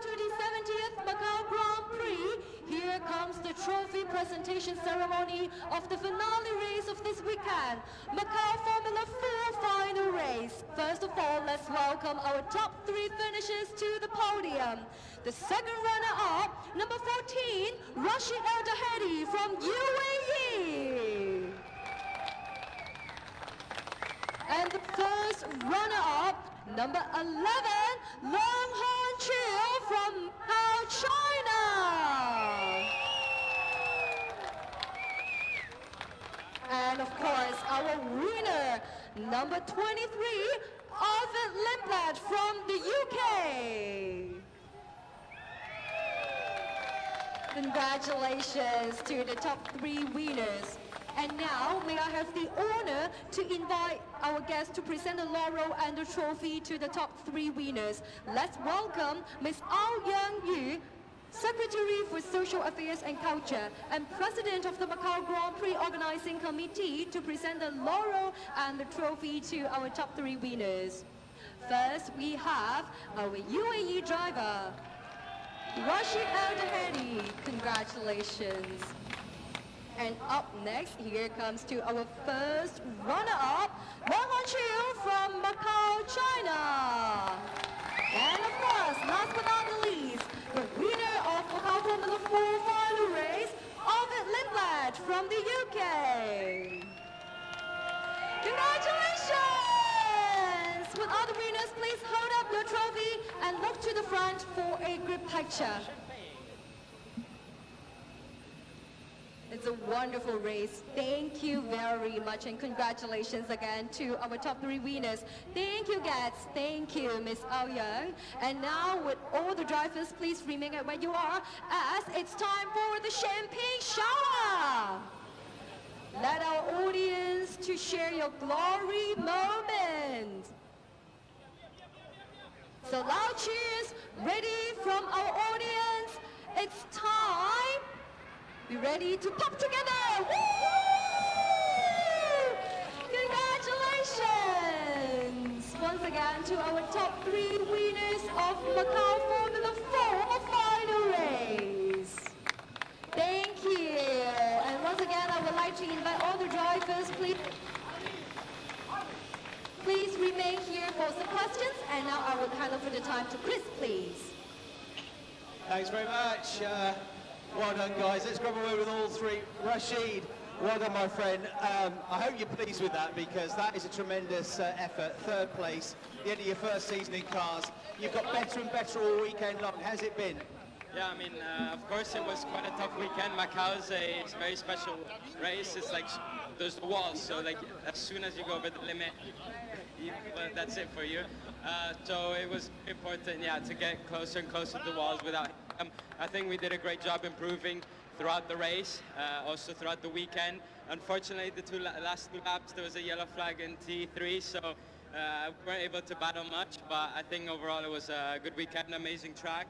the 70th Macau Grand Prix, here comes the trophy presentation ceremony of the finale race of this weekend, Macau Formula 4 final race. First of all, let's welcome our top 3 finishers to the podium. The second runner-up, number 14, Rashid Al Daheri from UAE. And the first runner-up, number 11, Long Han Chiu from Macau, China. And of course, our winner, number 23, Arvin Lindblad from the UK. Congratulations to the top 3 winners. And now, may I have the honor to invite our guests to present the laurel and the trophy to the top 3 winners. Let's welcome Ms. Ao Yang-Yu, Secretary for Social Affairs and Culture and President of the Macau Grand Prix Organizing Committee, to present the laurel and the trophy to our top 3 winners. First, we have our UAE driver, Rashid Al Daheri. Congratulations. And up next, here comes to our first runner-up, Long Han Chiu from Macau, China. And of course, last but not the least, the winner of Macau Formula 4 final race, Arvin Lindblad from the UK. Congratulations! guests, with all the winners, please hold up your trophy and look to the front for a group picture. It's a wonderful race. Thank you very much, and congratulations again to our top 3 winners. Thank you, guests. Thank you, Ms. Aoyang. And now, with all the drivers, please remain at where you are, as it's time for the champagne shower. Let our audience to share your glory moment. So loud cheers, ready from our audience. It's time. Be ready to pop together! Woo! Congratulations! Once again to our top 3 winners of Macau Formula 4 final race. Thank you. And once again, I would like to invite all the drivers, please remain here for some questions. And now I will hand over the time to Chris, please. Thanks very much. Well done, guys. Let's grab away with all 3. Rashid, well done, my friend. I hope you're pleased with that, because that is a tremendous effort. 3rd place, the end of your first season in cars. You've got better and better all weekend long. How's it been? Yeah, I mean, of course it was quite a tough weekend. Macau is a very special race. It's like there's the walls, so like as soon as you go over the limit, that's it for you. So it was important, yeah, to get closer and closer to the walls without him. I think we did a great job improving throughout the race, also throughout the weekend. Unfortunately, the last 2 laps, there was a yellow flag in T3, so we weren't able to battle much, but I think overall it was a good weekend, amazing track.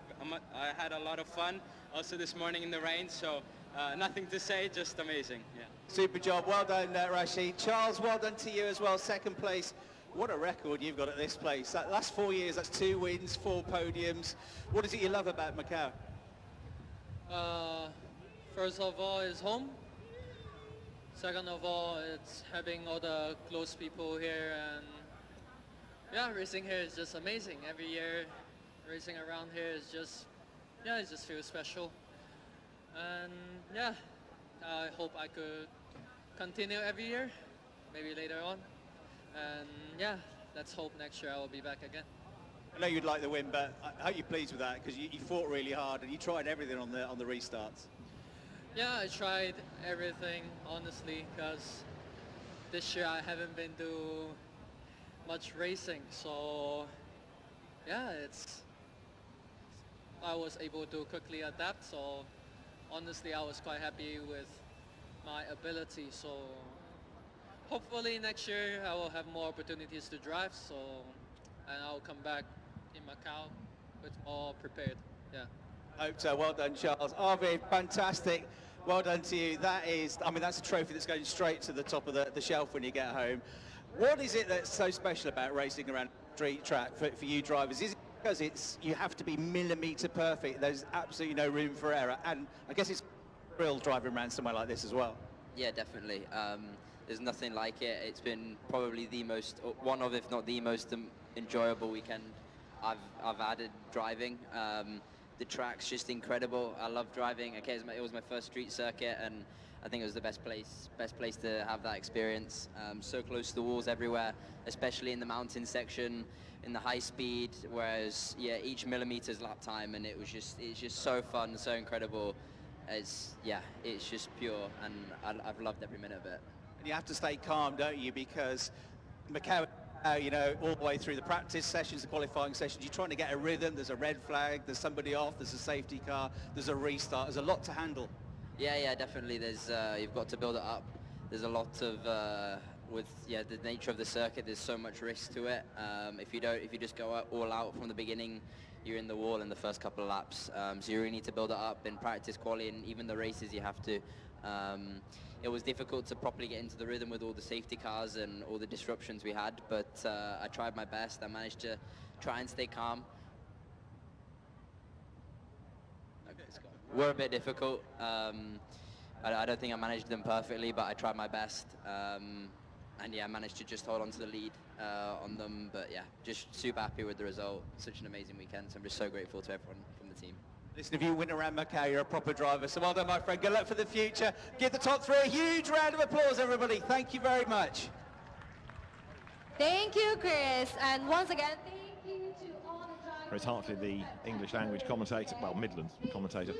I had a lot of fun, also this morning in the rain, so nothing to say, just amazing. Yeah. Super job. Well done, Rashid. Charles, well done to you as well. 2nd place. What a record you've got at this place. That last 4 years, that's 2 wins, 4 podiums. What is it you love about Macau? First of all, it's home. Second of all, it's having all the close people here, and yeah, racing here is just amazing. Every year, racing around here is just, yeah, it just feels special. And yeah, I hope I could continue every year, maybe later on. And yeah, let's hope next year I will be back again. I know you'd like the win, but I hope you're pleased with that, because you fought really hard and you tried everything on the restarts. Yeah, I tried everything, honestly, because this year I haven't been to much racing, so yeah, I was able to quickly adapt, so honestly I was quite happy with my ability, so hopefully next year I will have more opportunities to drive, and I'll come back in Macau with more prepared. Yeah. Hope so. Well done, Charles. Arvid, fantastic. Well done to you. That is, I mean, that's a trophy that's going straight to the top of the shelf when you get home. What is it that's so special about racing around a street track for you drivers? Is it because you have to be millimetre perfect? There's absolutely no room for error, and I guess it's thrill driving around somewhere like this as well. Yeah, definitely. There's nothing like it. It's been probably one of, if not the most enjoyable weekend I've added driving. The track's just incredible. I love driving. Okay, it was my first street circuit, and I think it was the best place to have that experience. So close to the walls everywhere, especially in the mountain section, in the high speed. Whereas, yeah, each millimeter's lap time, and it's just so fun, so incredible. It's just pure, and I've loved every minute of it. And you have to stay calm, don't you? Because Macau, you know, all the way through the practice sessions, the qualifying sessions, you're trying to get a rhythm. There's a red flag, there's somebody off, there's a safety car, there's a restart. There's a lot to handle. Yeah, definitely. There's you've got to build it up. There's a lot of with the nature of the circuit. There's so much risk to it. If you just go all out from the beginning, you're in the wall in the first couple of laps. So you really need to build it up in practice, quali, and even the races you have to. It was difficult to properly get into the rhythm with all the safety cars and all the disruptions we had, but I tried my best. I managed to try and stay calm. Were a bit difficult. I don't think I managed them perfectly, but I tried my best. And yeah, I managed to just hold on to the lead on them. But yeah, just super happy with the result. Such an amazing weekend. So I'm just so grateful to everyone from the team. Listen, if you win around Macau, you're a proper driver. So well done, my friend. Good luck for the future. Give the top three a huge round of applause, everybody. Thank you very much. Thank you, Chris. And once again, thank you to all the drivers. Chris Hartley, the English language commentator, well, Midlands commentator,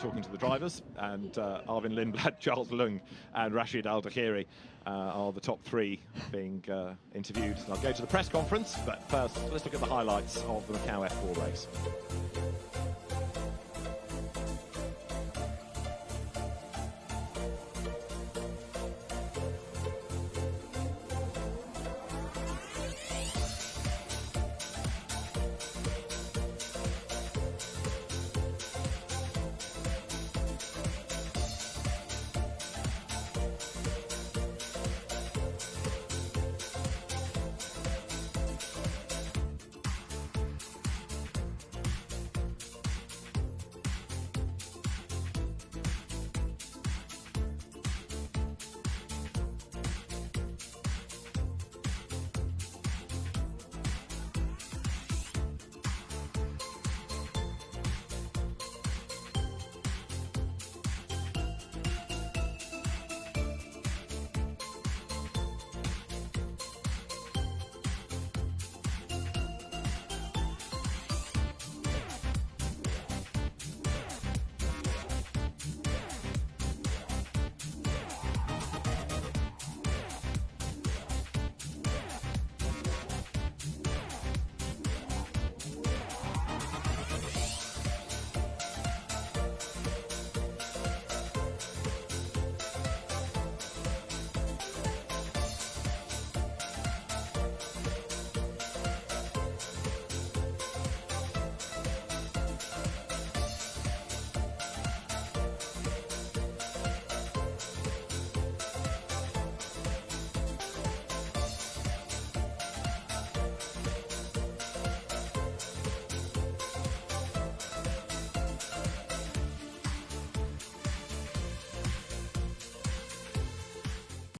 talking to the drivers, and Arvin Lindblad, Charles Lung, and Rashid Al-Dakhiri are the top three being interviewed. I'll go to the press conference, but first, let's look at the highlights of the Macau F4 race.